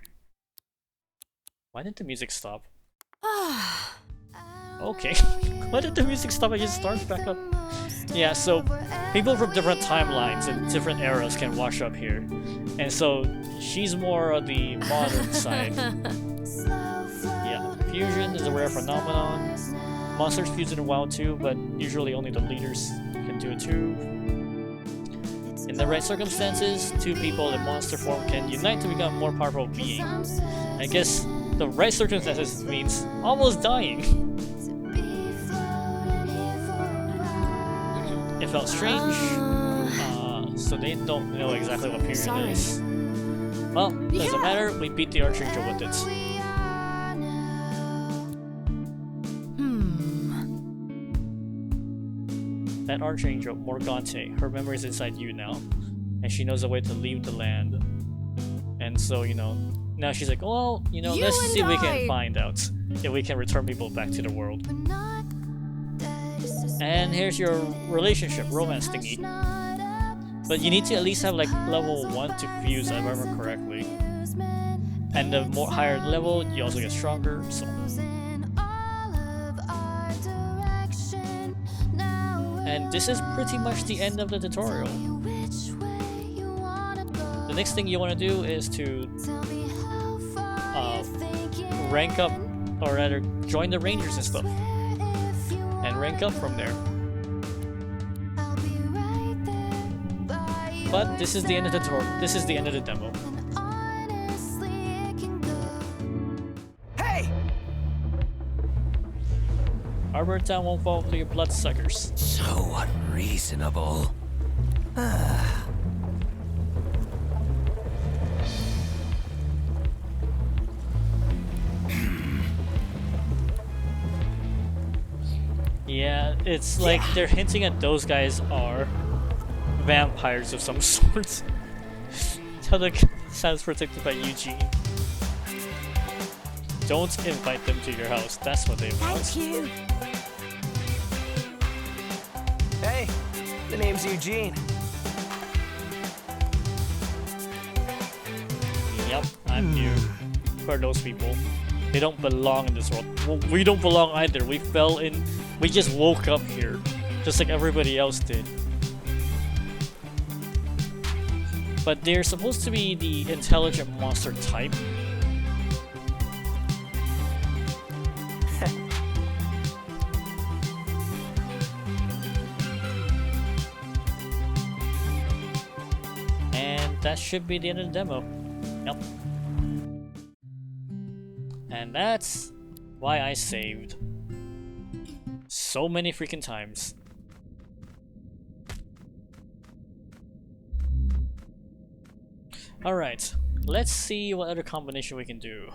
Why didn't the music stop? Okay. Why did the music stop and just start back up? Yeah, so people from different timelines and different eras can wash up here. And so she's more on the modern side. Yeah, fusion is a rare phenomenon. Monsters fuse in the wild too, but usually only the leaders can do it too. In the right circumstances, two people in monster form can unite to become a more powerful being. I guess the right circumstances means almost dying. It felt strange, so they don't know exactly what period it is. Well, doesn't matter, we beat the Archangel with it. That Archangel, Morgante, her memory is inside you now, and she knows a way to leave the land. And so, you know, now she's like, well, you know, let's see if we can find out if we can return people back to the world. And here's your relationship, romance thingy. But you need to at least have like level 1 to fuse, if I remember correctly. And the more higher level, you also get stronger, so. And this is pretty much the end of the tutorial. The next thing you want to do is to rank up, or rather join the rangers and stuff. And rank up from there. But this is the end of the tutorial. This is the end of the demo. Hey! Arbor Town won't fall to your bloodsuckers. So unreasonable. Yeah, it's like they're hinting at those guys are vampires of some sort. How the sounds protected by Eugene. Don't invite them to your house. That's what they want. Thank you. Hey, the name's Eugene. Yep, I'm new. For those people, they don't belong in this world. Well, we don't belong either. We fell in. We just woke up here, just like everybody else did. But they're supposed to be the intelligent monster type. And that should be the end of the demo. Yep. And that's why I saved so many freaking times. Alright, let's see what other combination we can do.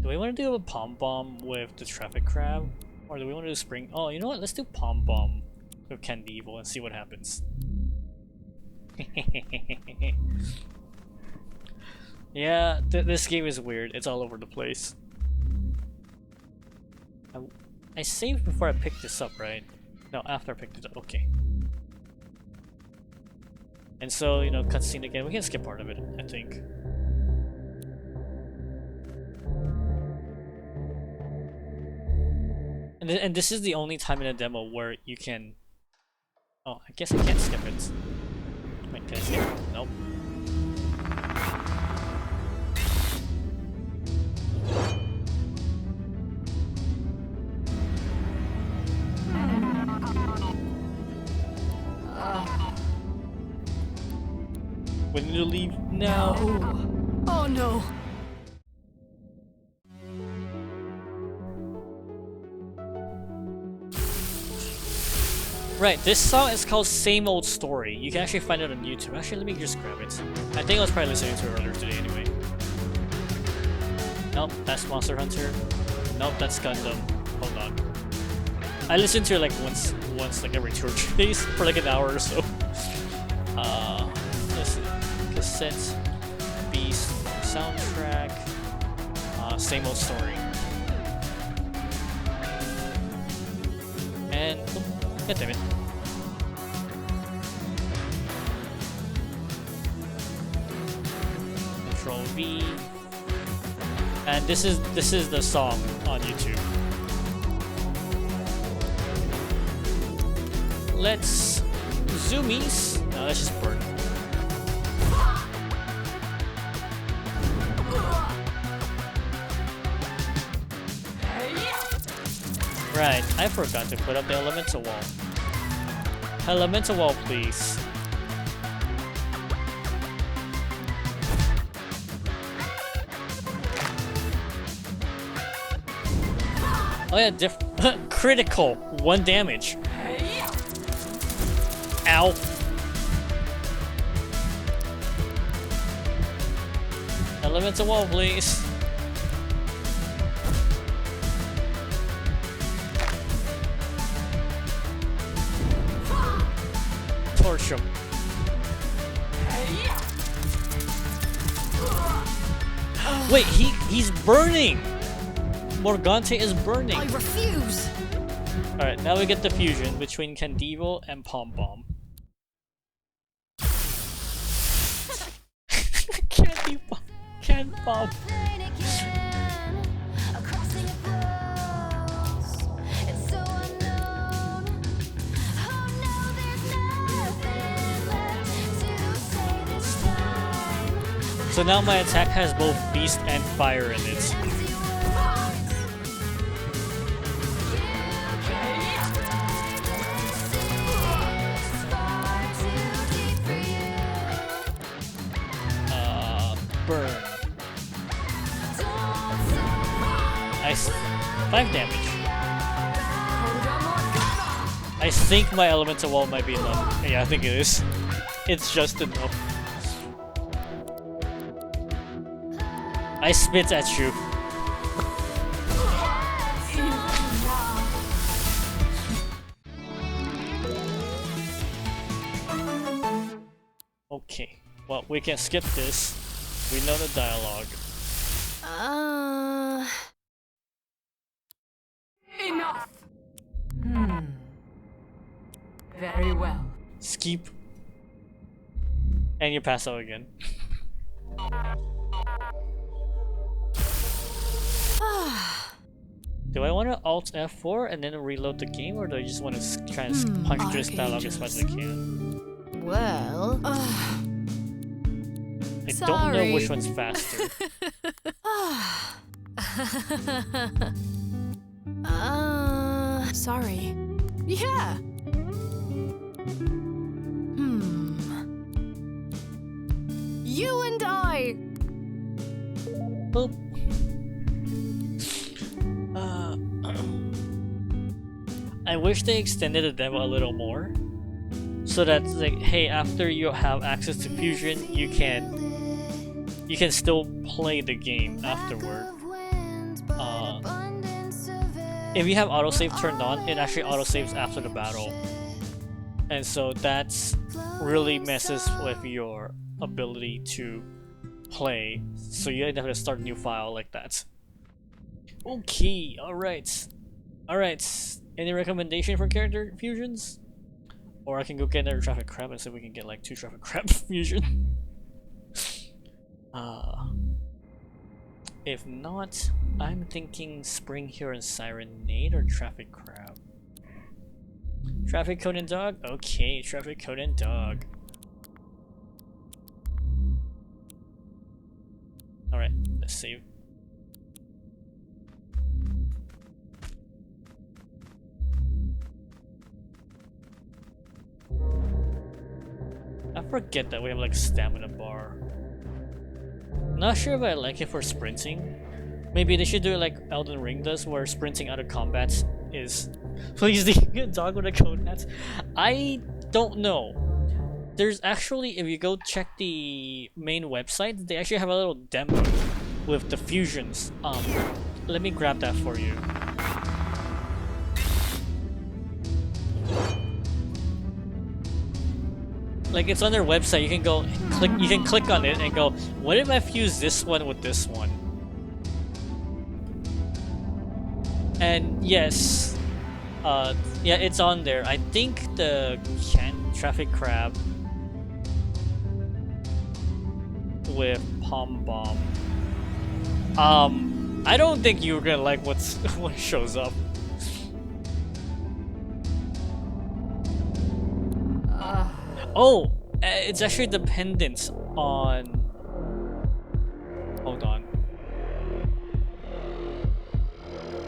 Do we want to do a Pom Bomb with the Traffic Crab? Or do we want to do Spring? Oh, you know what? Let's do Pom Bomb with Candy Evil and see what happens. Yeah, this game is weird. It's all over the place. I saved before I picked this up, right? No, after I picked it up. Okay. And so, you know, cutscene again. We can skip part of it, I think. And this is the only time in a demo where you can... Oh, I guess I can't skip it. Wait, can I skip it? Nope. We need to leave now. Oh no. Right, this song is called Same Old Story. You can actually find it on YouTube. Actually, let me just grab it. I think I was probably listening to it earlier today anyway. Nope, that's Monster Hunter. Nope, that's Gundam. Hold on. I listen to it like once like every 2 or 3 days for like an hour or so. Let's see. Cassette Beast soundtrack. Same Old Story. And God damn it. Control V. And this is the song on YouTube. Let's zoomies. No, let's just burn. Right, I forgot to put up the elemental wall. Elemental wall, please. Oh yeah, critical, 1 damage. Ow. Elemental wall, please. Torch him. Wait, he's burning! Morgante is burning! I refuse! Alright, now we get the fusion between Candivo and Pom Bomb. Can Bomb. So now my attack has both beast and fire in it. Burn. 5 damage. I think my elemental wall might be enough. Yeah, I think it is. It's just enough. I spit at you. Okay, well, we can skip this. We know the dialogue. Enough! Very well. Skip. And you pass out again. Do I want to Alt F4 and then reload the game, or do I just want to try and punch through this dialogue as much as I can? Well, I don't know which one's faster. Sorry. Yeah. You and I. Boop. I wish they extended the demo a little more, so that like, hey, after you have access to fusion, you can still play the game afterward. If you have autosave turned on, it actually autosaves after the battle, and so that's really messes with your ability to play. So you have to start a new file like that. Okay, alright. Any recommendation for character fusions? Or I can go get another traffic crab and see if we can get like 2 traffic crab fusion. If not, I'm thinking Spring here and Sirenade or Traffic Crab. Traffic Cone and Dog? Okay, Traffic Cone and Dog. Alright, let's save. I forget that we have like stamina bar. Not sure if I like it for sprinting. Maybe they should do it like Elden Ring does, where sprinting out of combat is please the dog with a cone hat. I don't know. There's actually, if you go check the main website, they actually have a little demo with the fusions. Let me grab that for you. Like, it's on their website. You can go click. You can click on it and go, what if I fuse this one with this one? And yes, yeah, it's on there. I think the Traffic Crab with Pom Bomb. I don't think you're gonna like what shows up. Oh, It's actually dependent on. Hold on.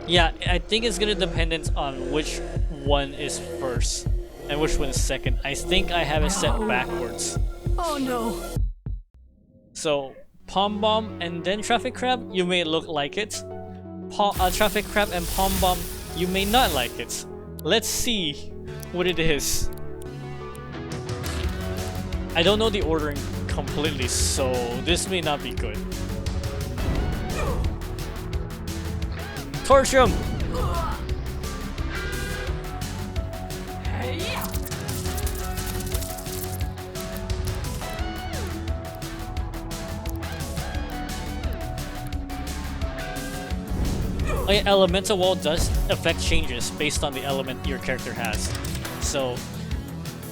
Yeah, I think it's gonna depend on which one is first and which one is second. I think I have it set backwards. Oh no. So Palm Bomb and then Traffic Crab, you may look like it. Traffic Crab and Palm Bomb, you may not like it. Let's see what it is. I don't know the ordering completely, so this may not be good. Torch him! Oh yeah, Elemental Wall does affect changes based on the element your character has. So,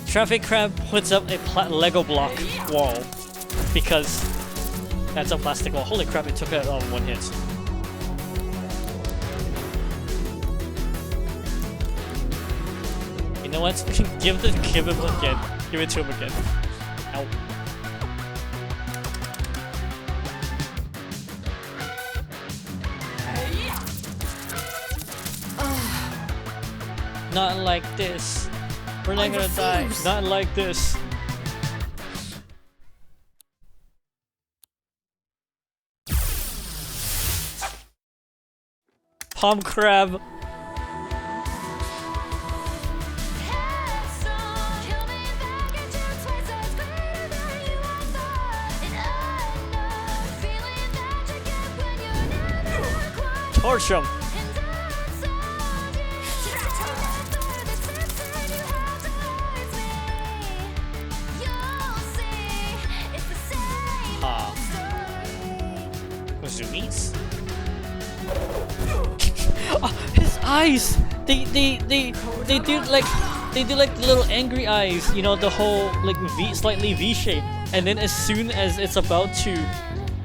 Traffic Crab puts up a Lego block wall because that's a plastic wall. Holy crap, it took it on one hit. You know what? Give him again. Give it to him again. Ow. Not like this. We're not gonna die. Not like this. Palm Crab. Torch him. Zoomies? Oh, his eyes! They do like little angry eyes, you know, the whole like slightly V shape. And then as soon as it's about to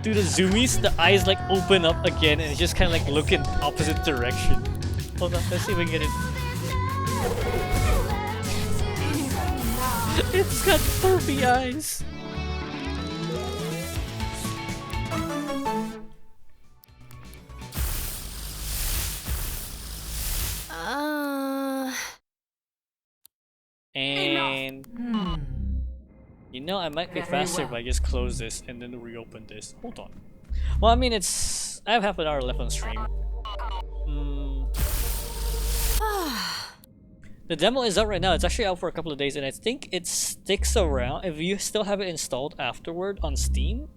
do the zoomies, the eyes like open up again and it's just kinda like look in opposite direction. Hold on, let's see if we can get it. It's got pervy eyes. And you know, I might be faster if I just close this and then reopen this. Hold on. Well, I mean, I have half an hour left on stream. The demo is out right now. It's actually out for a couple of days, and I think it sticks around. If you still have it installed afterward on Steam,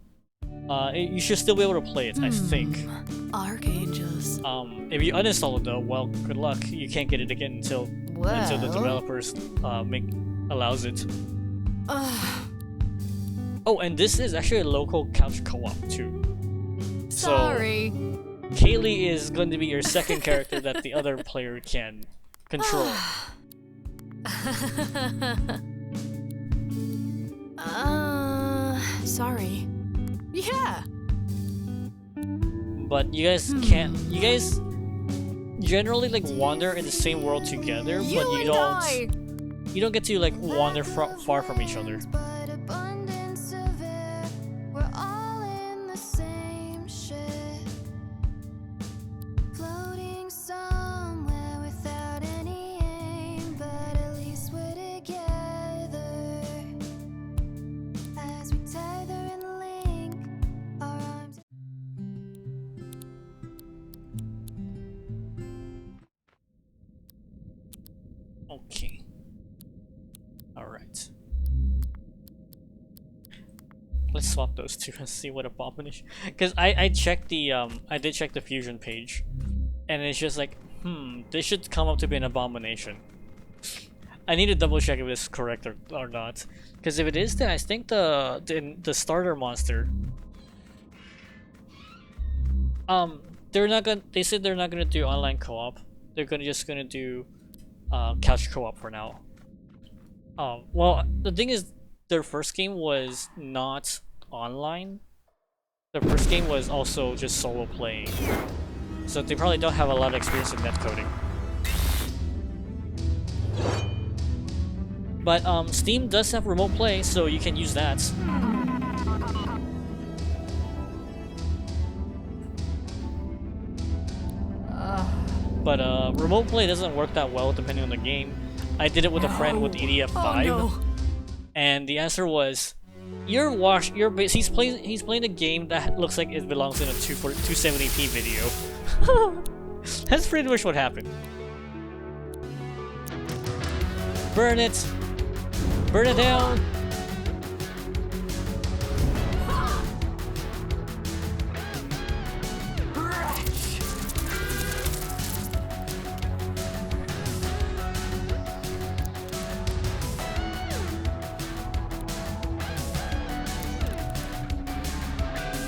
you should still be able to play it, I think. Archangels. If you uninstall it though, well, good luck. You can't get it again until the developers allows it. Oh, and this is actually a local couch co-op too. Sorry. So, Kaylee is going to be your second character that the other player can control. Sorry. Yeah. But you guys can't. You guys generally like wander in the same world together, but you don't. You don't get to like wander far from each other. Okay. Alright. Let's swap those two and see what abomination. Because I checked the I did check the fusion page, and it's just like, this should come up to be an abomination. I need to double check if it's correct or not. Because if it is, then I think the starter monster. They're not gonna. They said they're not gonna do online co-op. They're just gonna do couch co-op for now. Well, the thing is, their first game was not online. Their first game was also just solo playing, so they probably don't have a lot of experience in netcoding. But Steam does have remote play, so you can use that. But remote play doesn't work that well depending on the game. I did it with a friend with EDF 5, Oh, no. and the answer was, he's playing a game that looks like it belongs in a 270p video. That's pretty much what happened. Burn it! Burn it down!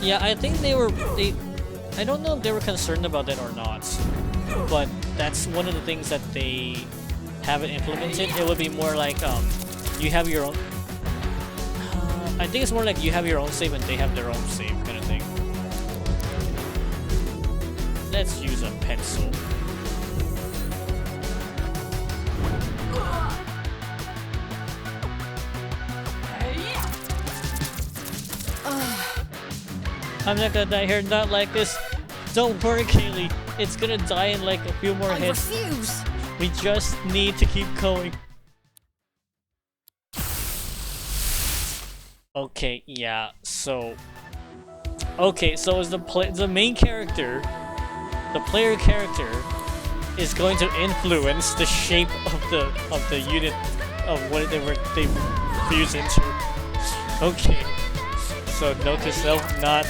Yeah, I think I don't know if they were concerned about that or not, but that's one of the things that they haven't implemented. It would be more like, you have your own, I think it's more like you have your own save and they have their own save kind of thing. Let's use a pencil. I'm not gonna die here, not like this. Don't worry, Kaylee. It's gonna die in like a few more hits. Refuse. We just need to keep going. Okay, yeah. So, okay, so as the main character, the player character, is going to influence the shape of the unit of what they fuse into. Okay. So note to self, not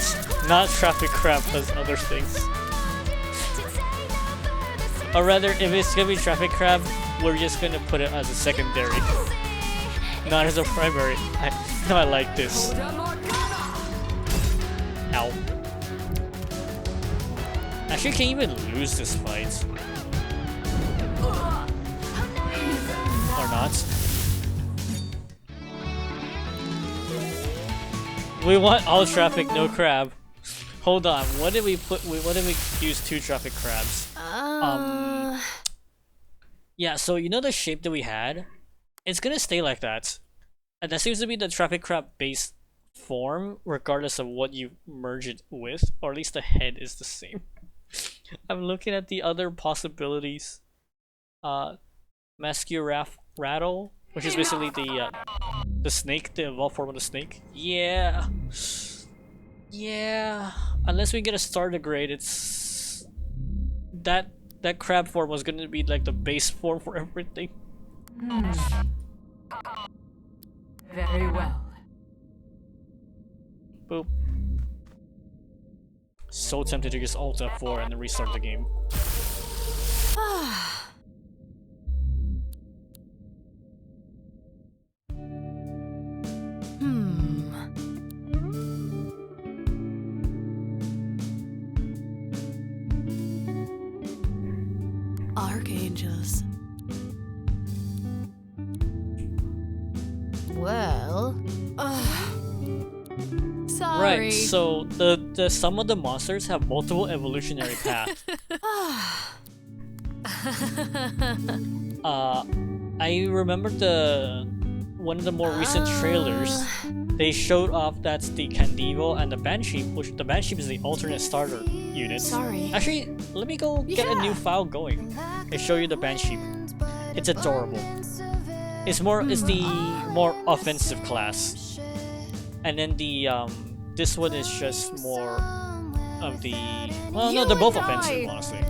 traffic crab as other things. Or rather, if it's gonna be traffic crab, we're just gonna put it as a secondary, not as a primary. I like this. Ow. Actually, can you even lose this fight? Or not? We want all traffic, no crab. Hold on, what did we use 2 traffic crabs? Yeah, so you know the shape that we had? It's gonna stay like that. And that seems to be the traffic crab base form, regardless of what you merge it with, or at least the head is the same. I'm looking at the other possibilities. Rattle, which is basically the snake, the evolved form of the snake. Yeah. Yeah. Unless we get a starter-grade, it's that crab form was gonna be like the base form for everything. Very well. Boop. So tempted to just Alt F4 and then restart the game. Archangels. Well, sorry. Right, so some of the monsters have multiple evolutionary paths. I remember one of the more recent trailers. They showed off that's the Candivo and the Banshee, which the Banshee is the alternate starter unit. Sorry. Actually, let me go get a new file going and show you the Banshee. It's adorable. It's the more offensive class. And then the this one is just more of the, well, no, they're both offensive, honestly.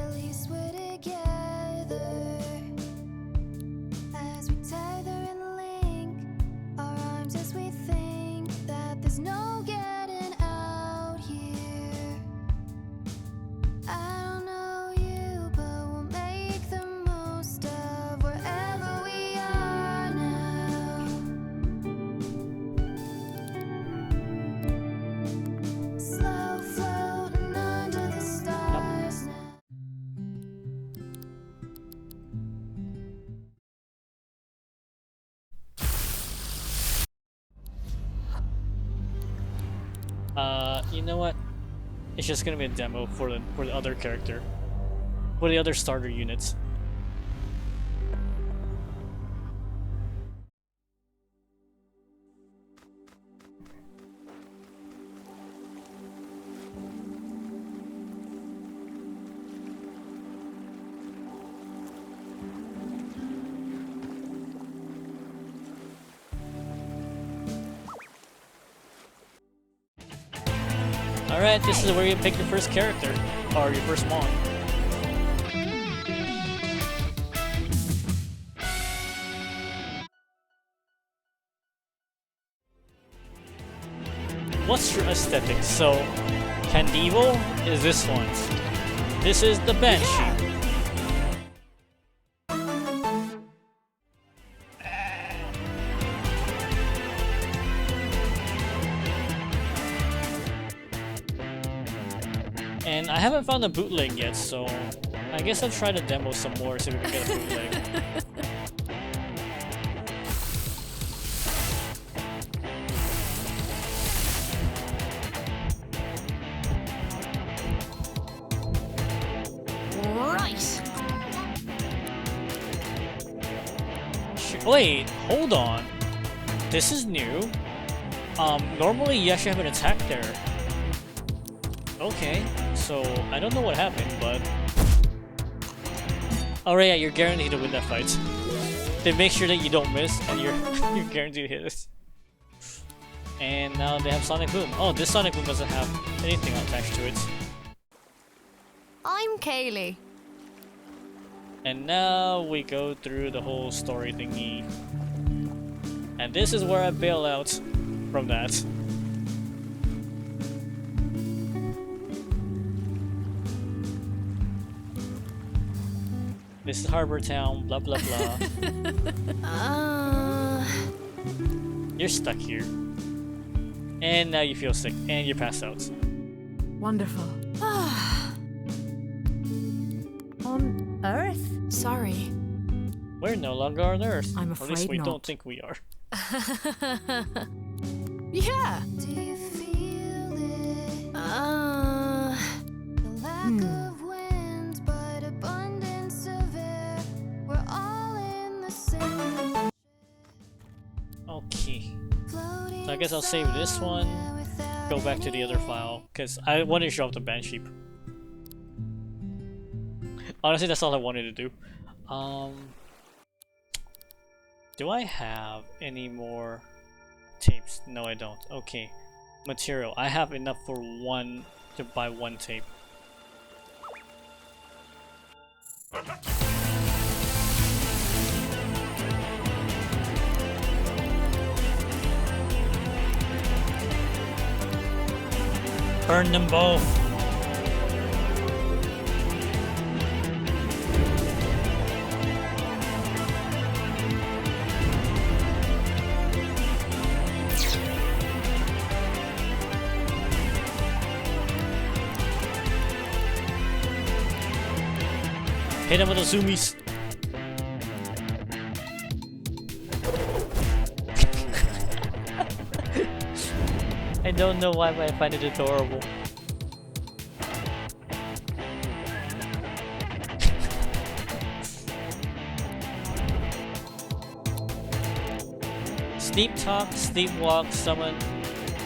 You know what? It's just gonna be a demo for the other character, for the other starter units. Alright, this is where you pick your first character, or your first mon. What's your aesthetic? So, Candival is this one. This is the Banshee. And I haven't found a bootleg yet, so I guess I'll try to demo some more so we can get a bootleg. Right. Wait, hold on. This is new. Normally you actually have an attack there. Okay, so I don't know what happened, but... Alright, yeah, you're guaranteed to win that fight. They make sure that you don't miss, and you're guaranteed to hit it. And now they have Sonic Boom. Oh, this Sonic Boom doesn't have anything attached to it. I'm Kaylee. And now we go through the whole story thingy. And this is where I bail out from that. This is Harbor Town, blah blah blah. You're stuck here. And now you feel sick, and you pass out. Wonderful. On Earth? Sorry. We're no longer on Earth. I'm At least afraid we not. don't think we are. Yeah. Do you feel it? The lack of winds, but abundance of air. We're all in the same. Okay. So I guess I'll save this one. Go back to the other file, because I want to show off the Banshee. Honestly, that's all I wanted to do. Do I have any more tapes? No, I don't. Okay. Material. I have enough for one to buy one tape. Burn them both. Hit him with the zoomies. I don't know why, but I find it adorable. Sneak talk, sleep walk, summon.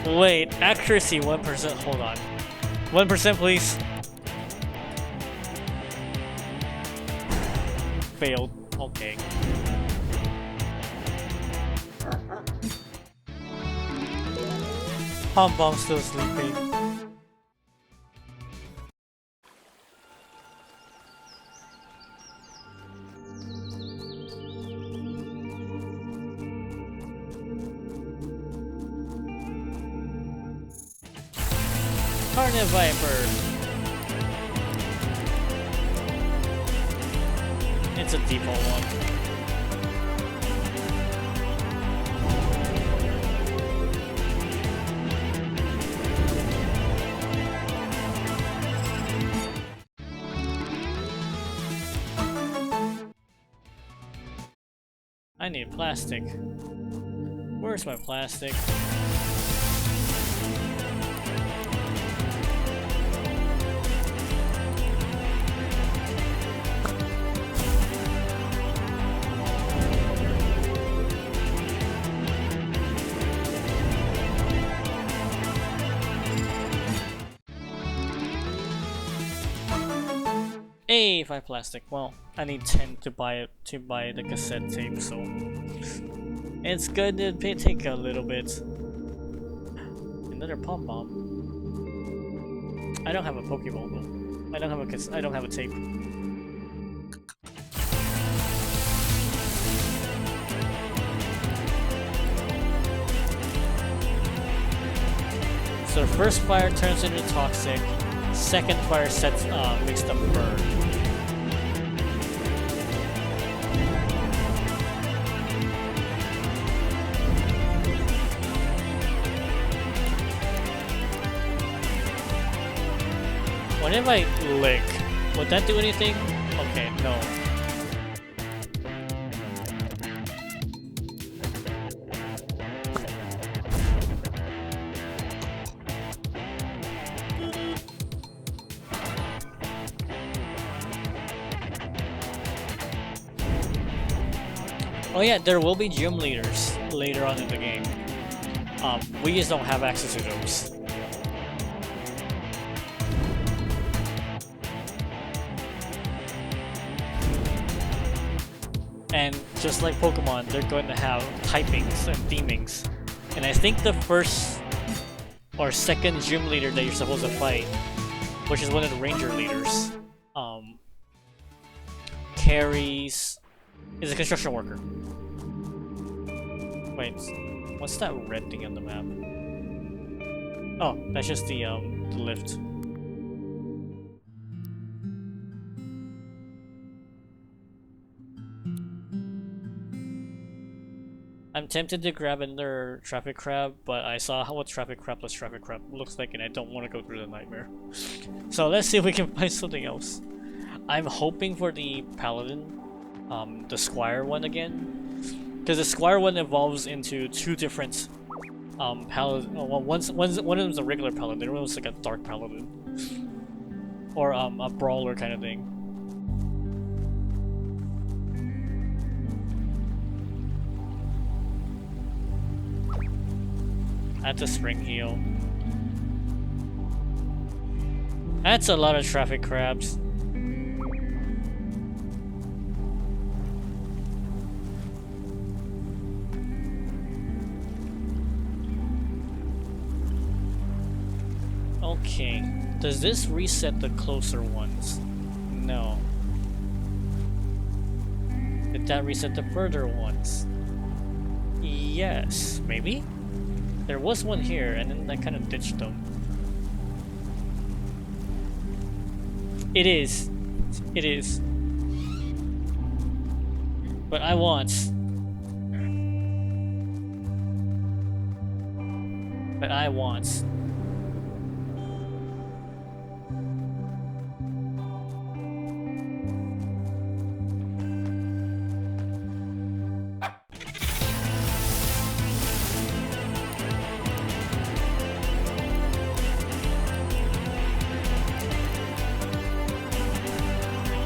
Wait, accuracy 1%. Hold on. 1%, please. Failed. Okay. Pom Pom's still sleeping. Carnival Viper. It's a default one. I need plastic. Where's my plastic? Hey, 5 plastic. Well, I need 10 to buy it the cassette tape, so it's good to take a little bit. Another pom pom. I don't have a Pokeball though. I don't have a tape. So first fire turns into toxic, second fire makes them burn. What if I lick? Would that do anything? Okay, no. Oh yeah, there will be gym leaders later on in the game. We just don't have access to those. And just like Pokemon, they're going to have typings and themings. And I think the first or second gym leader that you're supposed to fight, which is one of the ranger leaders, is a construction worker. Wait, what's that red thing on the map? Oh, that's just the lift. I'm tempted to grab another traffic crab, but I saw what traffic crab looks like, and I don't want to go through the nightmare. So let's see if we can find something else. I'm hoping for the paladin, the squire one again, because the squire one evolves into two different paladin. Well, one of them's a regular paladin, the other one's like a dark paladin, or a brawler kind of thing. That's a spring heal. That's a lot of traffic crabs. Okay. Does this reset the closer ones? No. Did that reset the further ones? Yes. Maybe? There was one here, and then I kind of ditched them. It is. It is. But I want. But I want.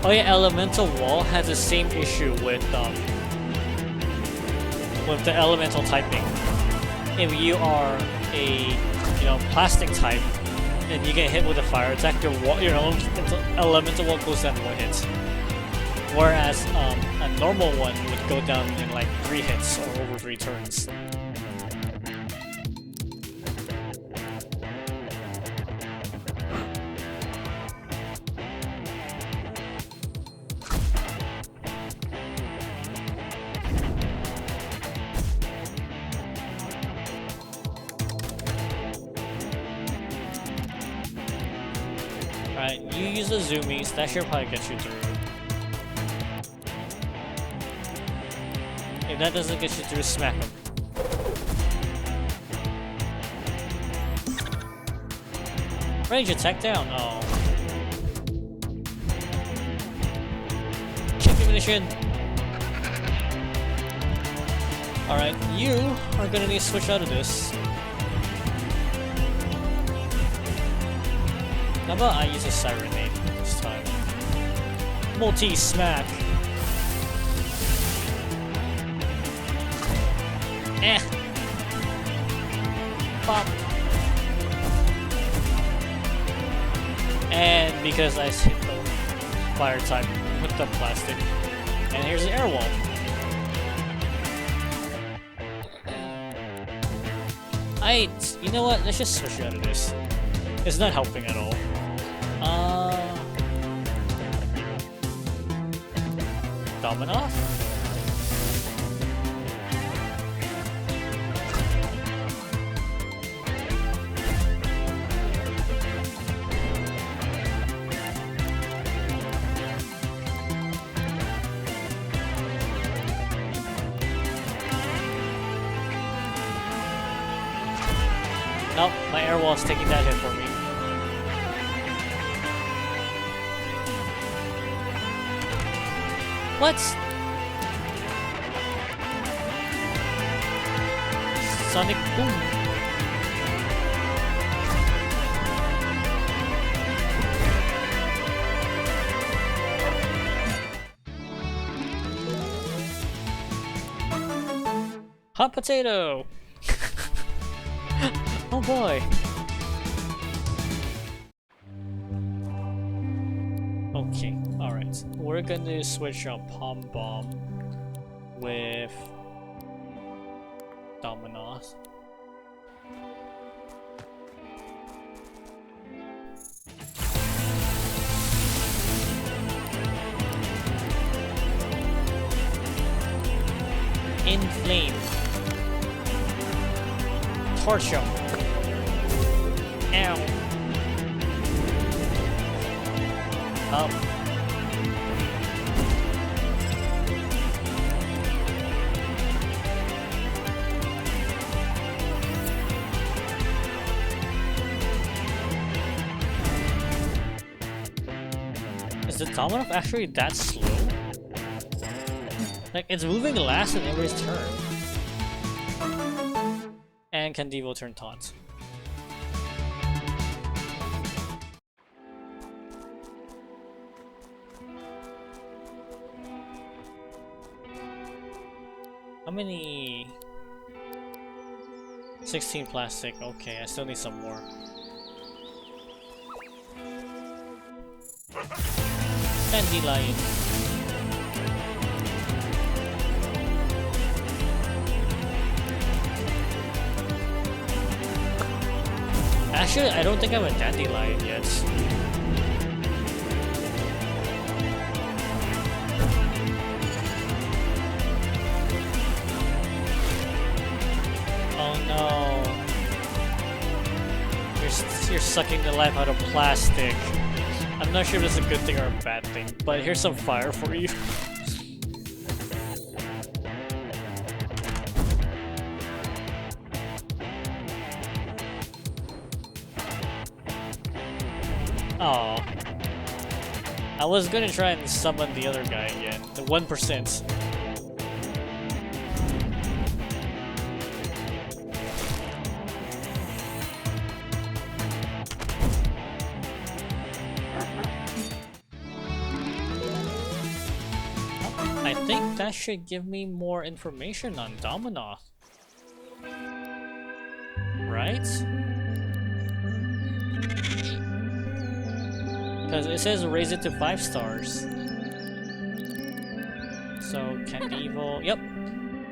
Oh yeah, Elemental Wall has the same issue with the elemental typing. If you are a plastic type and you get hit with a fire attack, your elemental wall goes down in 1 hit. Whereas a normal one would go down in like 3 hits or over 3 turns. Alright, you use the zoomies, that should probably get you through. If that doesn't get you through, smack him. Range attack down, oh. Kick ammunition! Alright, you are gonna need to switch out of this. How about I use a Sirenade this time? Multi-smack! Eh! Pop! And because I hit the fire type with the plastic. And here's the air wall. You know what? Let's just switch out of this. It's not helping at all. Dominoff? Nope, my air wall's taking that hit for me. What? Sonic Boom. Hot potato. Oh boy. Okay, alright. We're gonna switch out Pom Bomb with Dominoes. Inflame. Torch him. Ow. Up. Is the domino actually that slow? Like, it's moving last in every turn. And can Devo turn taunt? How many? 16 plastic. Okay, I still need some more. Dandelion. Actually, I don't think I'm a dandelion yet. Oh no. You're sucking the life out of plastic. I'm not sure if this is a good thing or a bad thing, but here's some fire for you. Oh, I was gonna try and summon the other guy again, the 1%. I think that should give me more information on Domino. Right? Because it says raise it to 5 stars. So, can evil... Yep.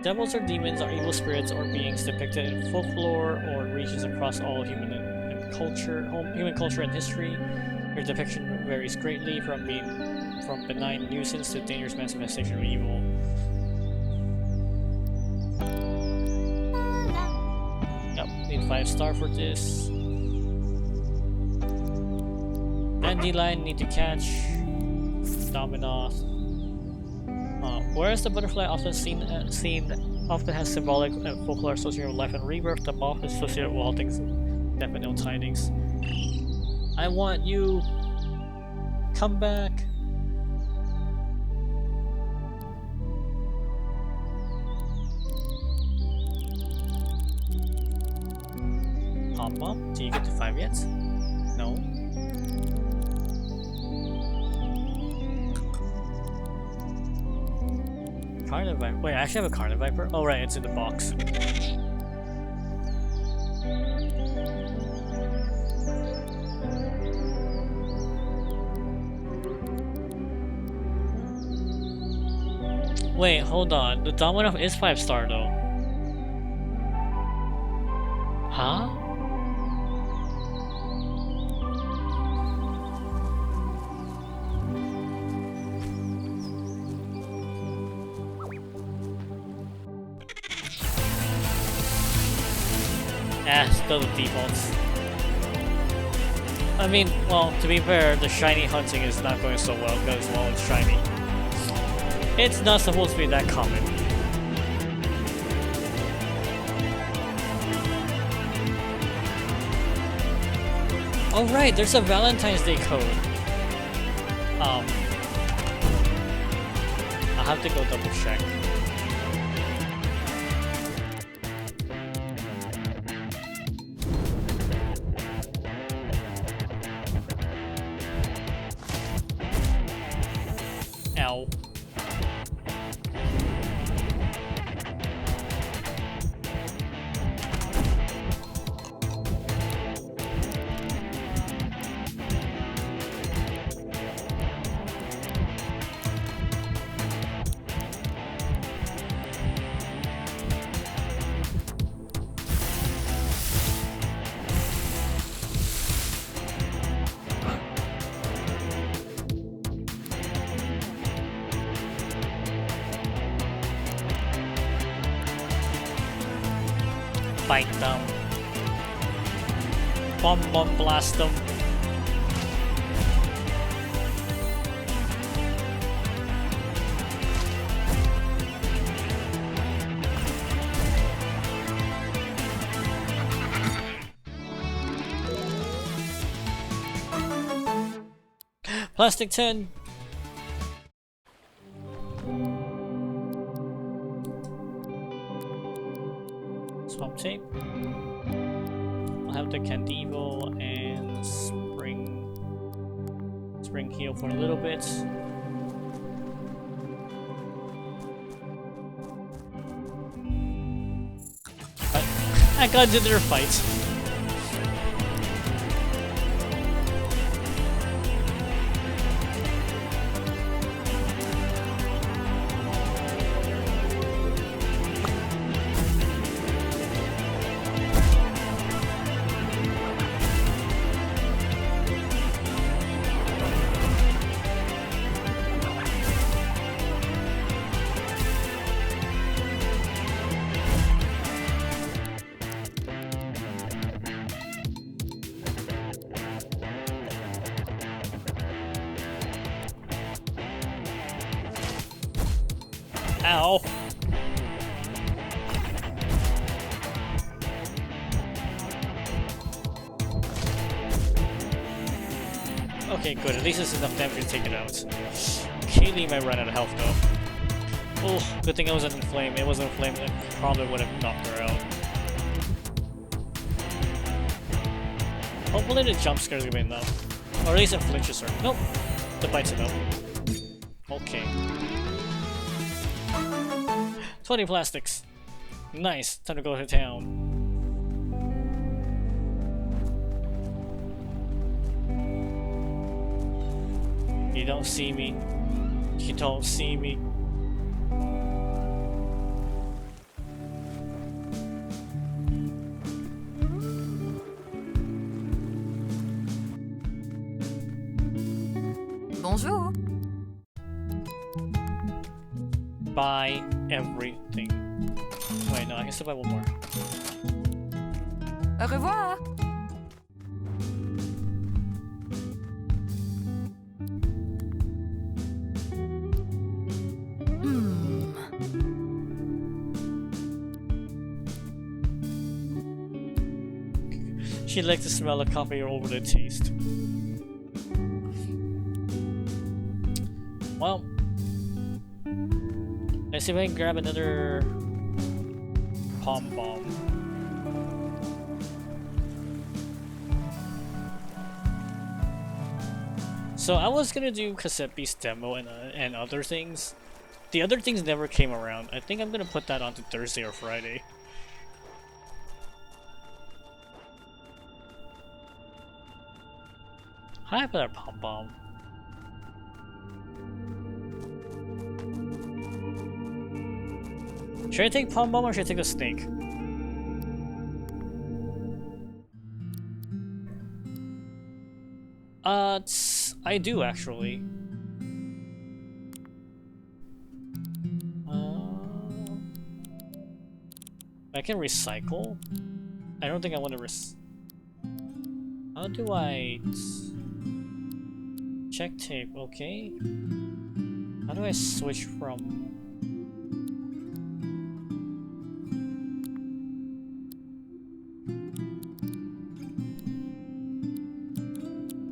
Devils or demons are evil spirits or beings depicted in folklore or regions across all human culture and history. Their depiction varies greatly from benign nuisance to dangerous manifestation of evil. Yep, need 5 star for this. Dandelion need to catch. Domino. Whereas the butterfly often often has symbolic and folklore associated with life and rebirth, the moth is associated with all things definite ill tidings. I want you. Come back. Pom-Pom, do you get to 5 yet? No. Carnival Viper. Wait, I actually have a Carnival Viper? Oh right, it's in the box. Wait, hold on. The Domino is 5 star though. Huh? still the defaults. I mean, well, to be fair, the shiny hunting is not going so well because, well, it's shiny. It's not supposed to be that common. Oh right, there's a Valentine's Day code. I'll have to go double check. Ow. Fight them. Bomb blast them. Plastic tin. Swamp tape. I'll have the Candivo and Spring heal for a little bit. I got into their fight. Ow. Okay, good. At least it's enough damage to take it out. Kaylee might run out of health though. Oh, good thing I wasn't in flame. It wasn't in flame, it probably would have knocked her out. Hopefully the jump scare is gonna be enough. Or at least it flinches her. Nope. The bite's enough. Okay. 20 plastics. Nice. Time to go to town. You don't see me. You don't see me. Bonjour. Buy everything. Wait, no, I can still buy one more. Au revoir. She likes to smell of coffee over the taste. Well, let's see if I can grab another pom bomb. So I was gonna do Cassette Beast demo and other things. The other things never came around. I think I'm gonna put that onto Thursday or Friday. How do I put that pom bomb? Should I take pom bomb or should I take the snake? I do actually. I can recycle. I don't think I want to How do I... Check tape, okay. How do I switch from...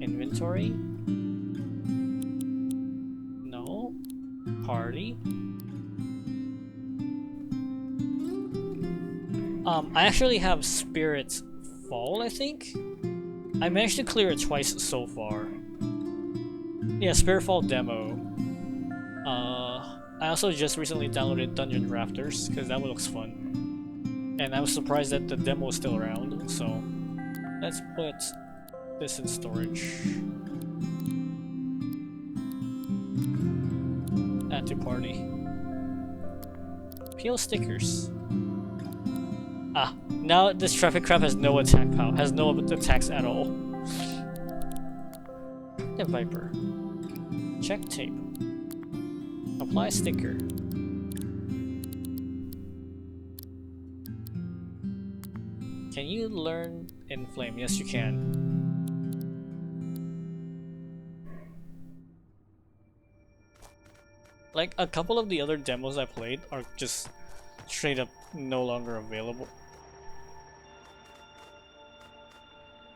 Inventory? No. Party? I actually have Spirit's Fall, I think? I managed to clear it twice so far. Yeah, Spirit Fall demo. I also just recently downloaded Dungeon Rafters, because that one looks fun. And I was surprised that the demo is still around, so... Let's put this in storage. Add to party. Peel stickers. Ah, now this traffic crab has no attack power, has no attacks at all. The Viper. Check tape. Apply sticker. Can you learn Inflame? Yes, you can. Like, a couple of the other demos I played are just straight up no longer available.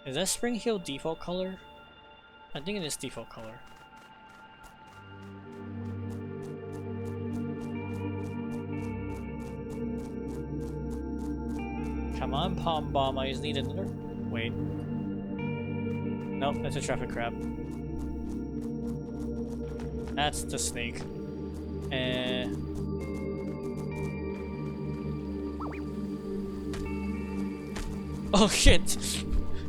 Is that Spring Hill default color? I think it is default color. Come on, Palm Bomb, I just need another. Wait. Nope, that's a traffic crab. That's the snake. Oh shit!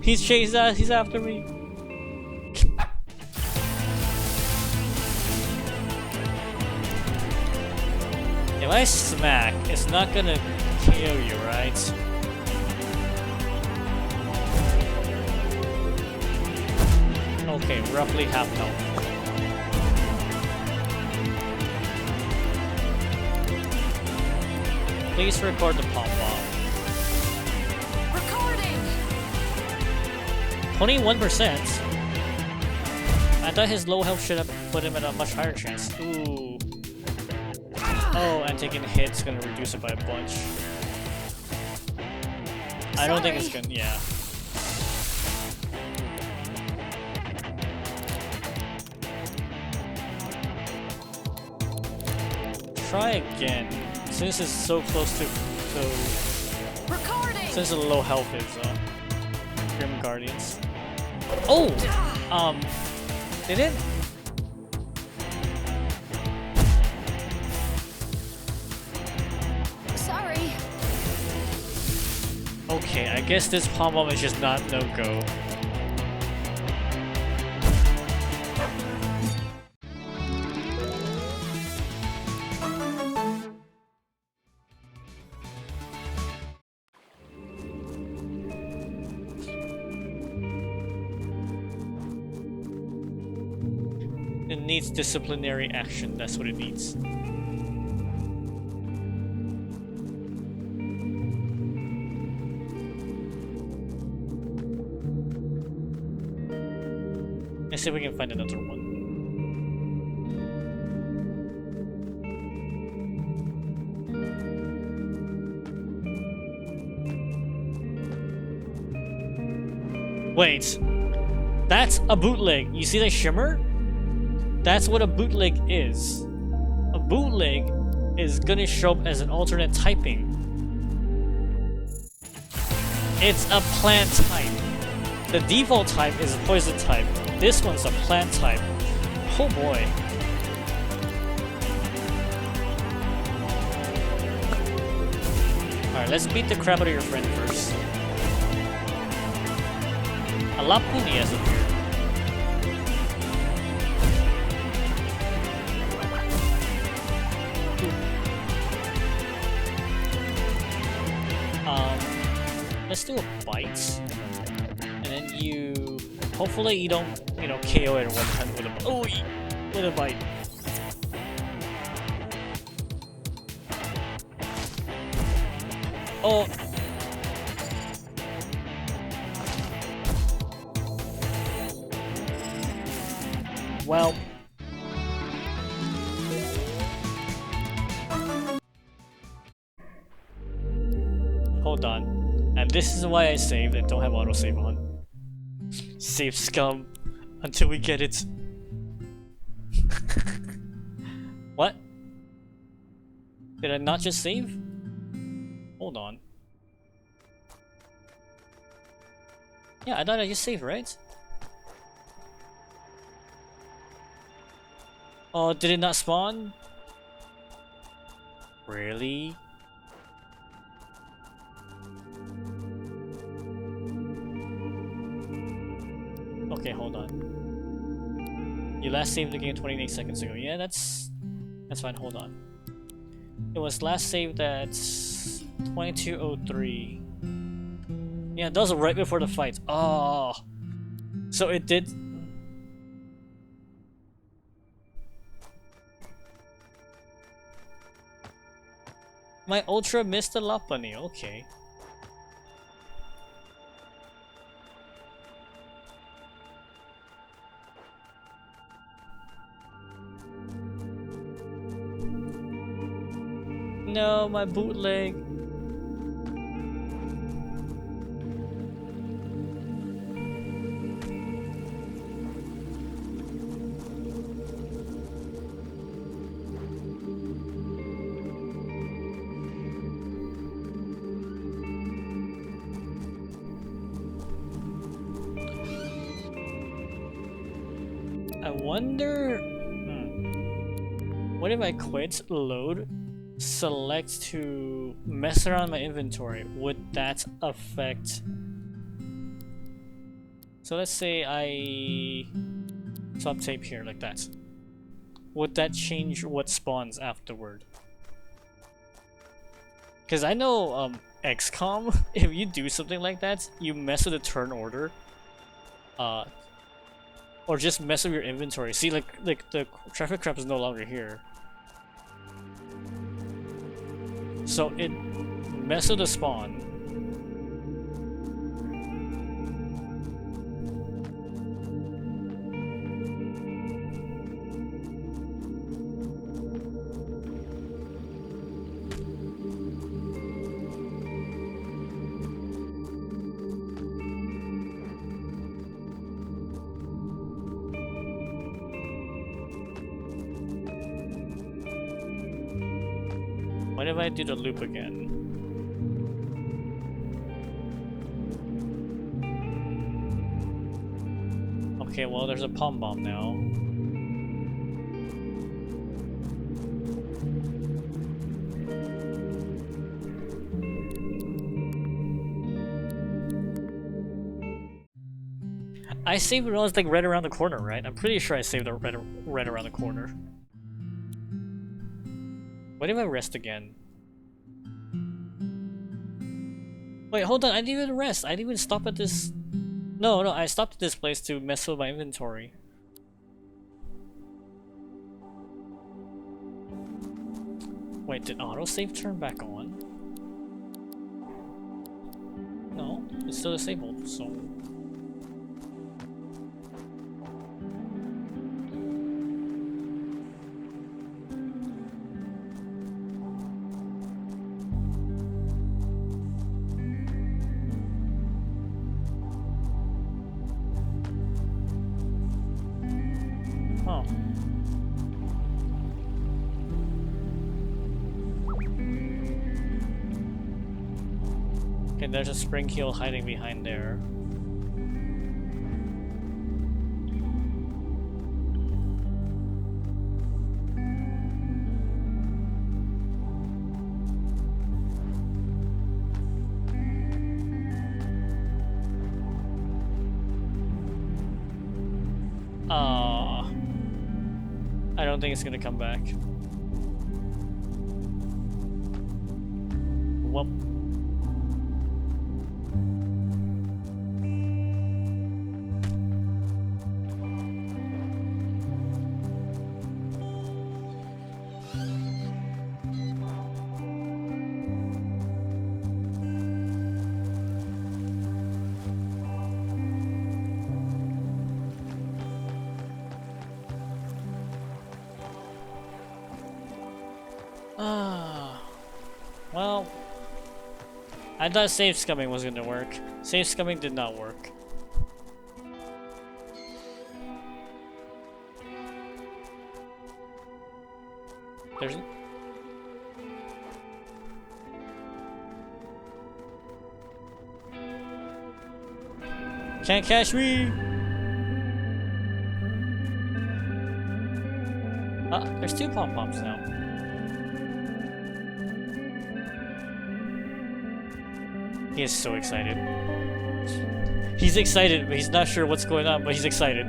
He's chased us, he's after me. If I smack, it's not gonna kill you, right? Okay, roughly half health. Please record the pom bomb. Recording! 21%? I thought his low health should have put him at a much higher chance. Ooh. Oh, and taking hits gonna reduce it by a bunch. I don't think it's gonna, yeah. Try again. Since it's so close to Recording! since the low health is Grim Guardians. Oh! Did it? Sorry. Okay, I guess this pom bomb is just not no go. It needs disciplinary action, that's what it needs. Let's see if we can find another one. Wait, that's a bootleg. You see the shimmer? That's what a bootleg is. A bootleg is gonna show up as an alternate typing. It's a plant type. The default type is a poison type. This one's a plant type. Oh boy. Alright, let's beat the crap out of your friend first. A Lapuni has appeared. Let's do a bite, and then you. Hopefully, you don't, KO it one time with a. Oh, with a bite. Oh. Well. Hold on. And this is why I saved and don't have autosave on. Save scum until we get it. What? Did I not just save? Hold on. Yeah, I thought I just saved, right? Oh, did it not spawn? Really? Okay, hold on. You last saved the game 28 seconds ago. Yeah, that's fine. Hold on. It was last saved at 22:03. Yeah, that was right before the fight. Oh, so it did. My ultra missed the Lapani. Okay. No, my bootleg. I wonder. What if I quit, load, select to mess around my inventory? Would that affect? So let's say I swap tape here like that. Would that change what spawns afterward? Because I know XCOM, if you do something like that, you mess with the turn order. Or just mess with your inventory. See, like the traffic crap is no longer here. So it messes with the spawn. What if I do the loop again? Okay, well there's a palm bomb now. I saved when I was like right around the corner, right? I'm pretty sure I saved it right around the corner. What if I rest again? Wait, hold on, I didn't even rest. I didn't even stop at this... No, I stopped at this place to mess with my inventory. Wait, did autosave turn back on? No, it's still disabled, so... Huh. Okay, there's a spring heel hiding behind there. I don't think it's gonna come back. Well. Ah, well, I thought save scumming was gonna work. Save scumming did not work. There's... Can't catch me! There's 2 pom-poms now. He is so excited. He's excited, but he's not sure what's going on, but he's excited.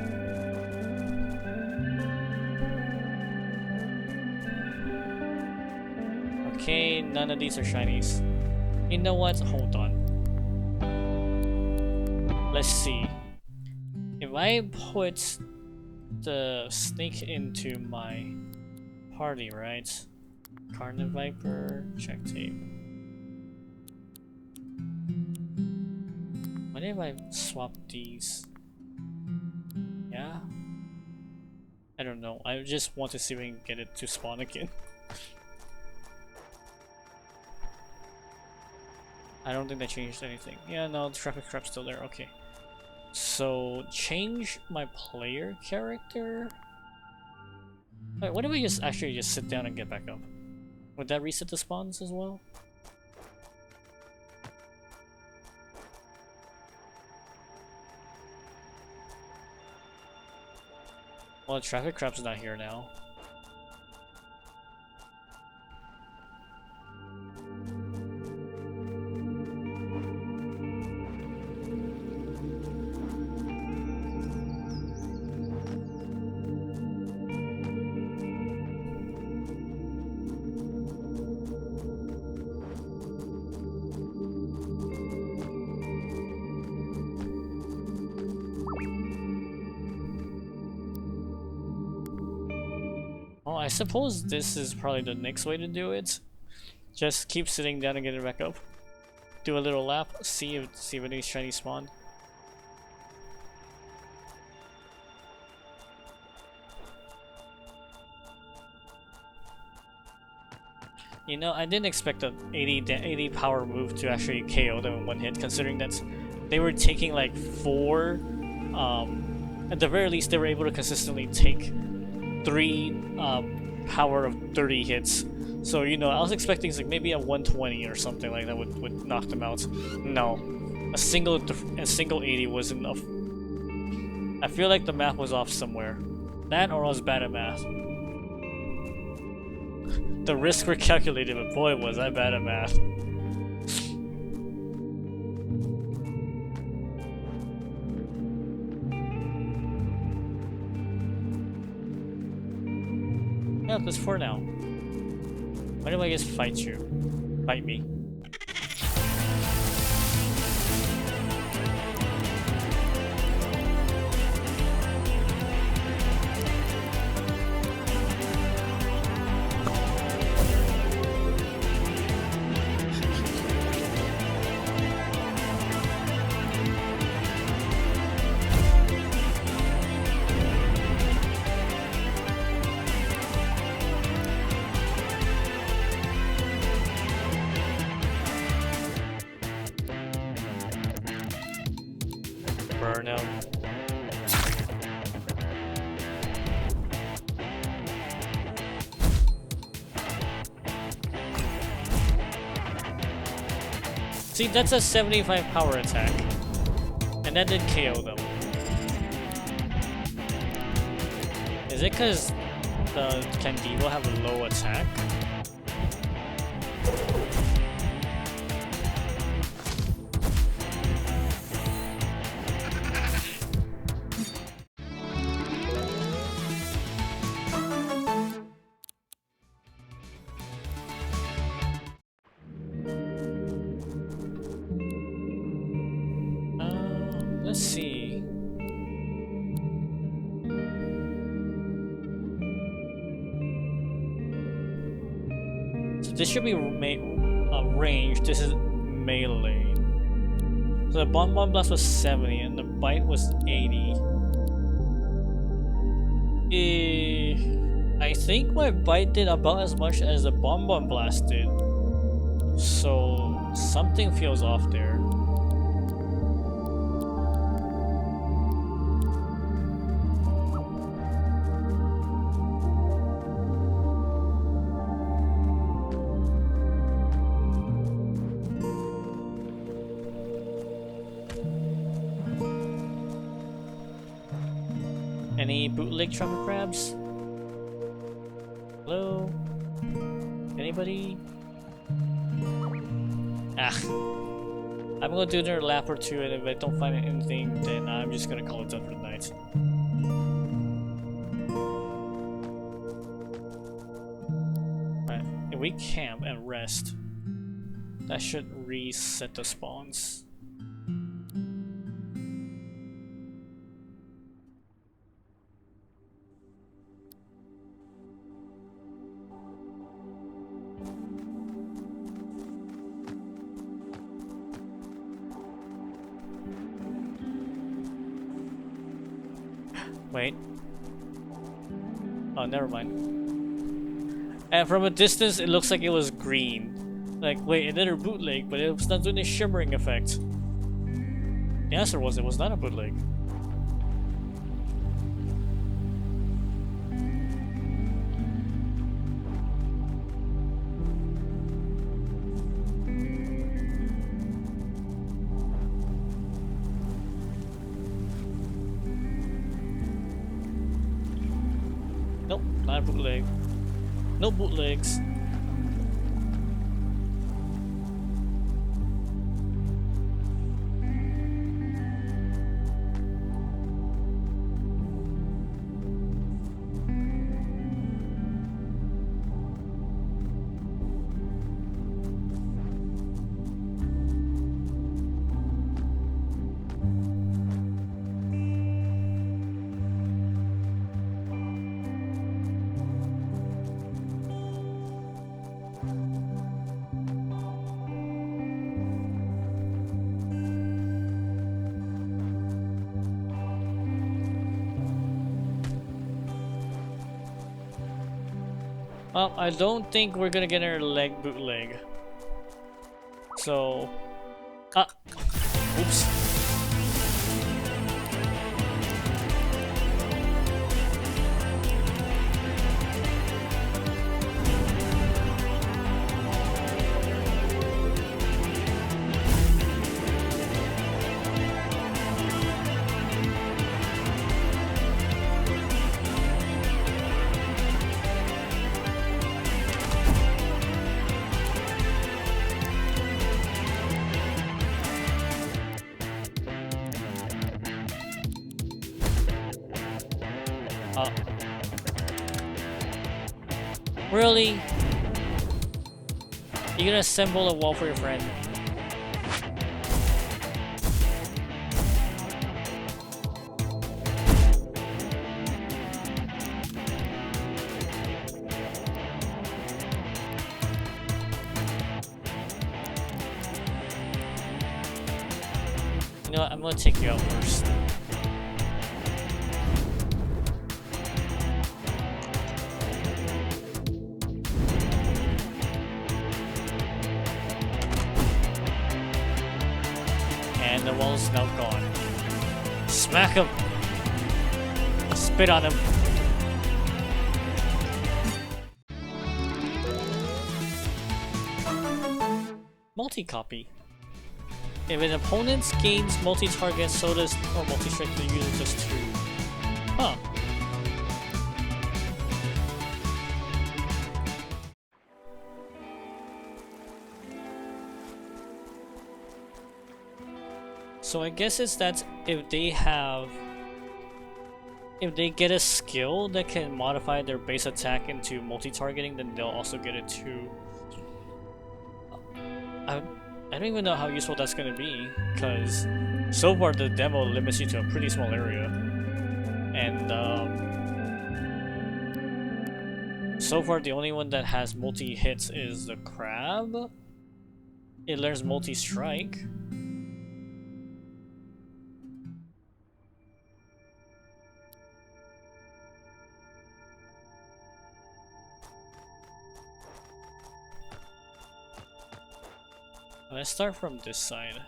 Okay, none of these are shinies. You know what? Hold on. Let's see. If I put the snake into my party, right? Carniv Viper, check tape. What if I swap these? Yeah? I don't know. I just want to see if we can get it to spawn again. I don't think that changed anything. Yeah, no, the traffic crap's still there. Okay. So, change my player character? Wait, what if we just actually just sit down and get back up? Would that reset the spawns as well? Well, traffic crap's not here now. I suppose this is probably the next way to do it. Just keep sitting down and get it back up. Do a little lap, see if any shiny spawn. You know, I didn't expect an 80 power move to actually KO them in one hit, considering that they were taking like 4. At the very least, they were able to consistently take 3 power of 30 hits. So, you know, I was expecting like maybe a 120 or something like that would knock them out. No. A single 80 was enough. I feel like the math was off somewhere. That or I was bad at math. The risks were calculated, but boy was I bad at math. Yeah, that's 4 now. Why do I just fight you? Fight me. Burn him. See, that's a 75 power attack. And that did KO them. Is it because the Candido have a low attack? Let's see. So this should be range. This is melee. So the Bonbon Blast was 70 and the Bite was 80. I think my bite did about as much as the Bomb Bomb Blast did. So something feels off there. Any bootleg truffle crabs? Hello? Anybody? Ah. I'm gonna do another lap or two, and if I don't find anything, then I'm just gonna call it done for the night. Alright, if we camp and rest, that should reset the spawns. Wait. Oh, never mind. And from a distance, it looks like it was green. Like, wait, another bootleg, but it was not doing a shimmering effect. The answer was it was not a bootleg. Nope, not a bootleg. No bootlegs. Well, I don't think we're gonna get our leg bootleg. So, oops. Really? You're gonna assemble a wall for your friend? You know what? I'm gonna take you out first. And the wall's now gone. Smack him! Spit on him. Multi-copy. If an opponent gains multi-target, so does or multi-strike, the user just 2. Huh. So I guess it's that if they get a skill that can modify their base attack into multi-targeting, then they'll also get it too. I don't even know how useful that's gonna be, because so far the demo limits you to a pretty small area. And so far the only one that has multi-hits is the crab. It learns multi-strike. Let's start from this side.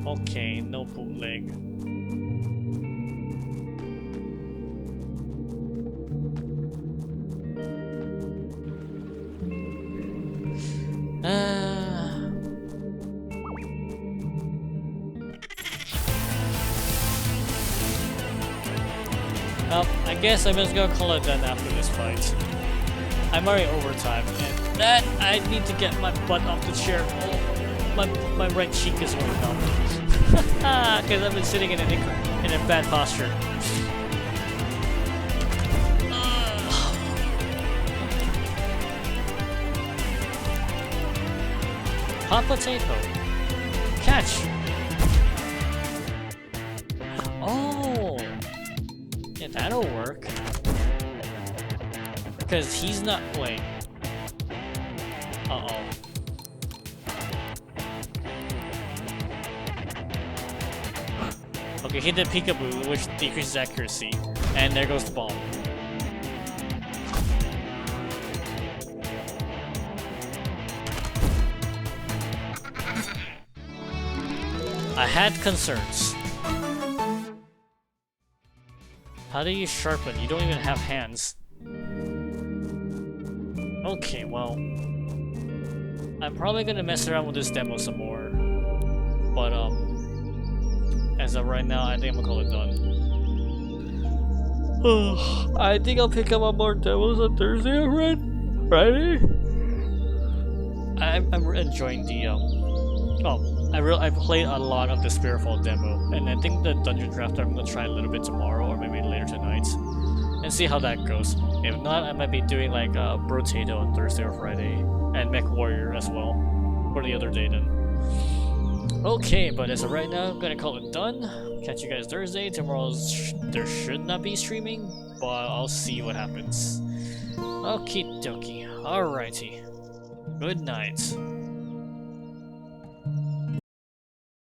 Okay, no bootleg. Well, I guess I'm just gonna call it done after this fight. I'm already overtime, and that I need to get my butt off the chair. Oh, my right cheek is going numb. Because I've been sitting in a bad posture. Hot potato. Catch. Oh. Yeah, that'll work. Because he's not. Wait. Uh-oh. Okay, hit the peekaboo, which decreases accuracy. And there goes the bomb. I had concerns. How do you sharpen? You don't even have hands. Okay, well, I'm probably gonna mess around with this demo some more, but as of right now, I think I'm gonna call it done. I think I'll pick up on more demos on Thursday or Friday. I'm enjoying the I played a lot of the Spiritfall demo, and I think the Dungeon Drafter I'm gonna try a little bit tomorrow or maybe later tonight, and see how that goes. If not, I might be doing like Brotato on Thursday or Friday, and Mech Warrior as well for the other day then. Okay, but as of right now, I'm gonna call it done. Catch you guys Thursday. Tomorrow's there should not be streaming, but I'll see what happens. Okie dokie. Alrighty. Good night.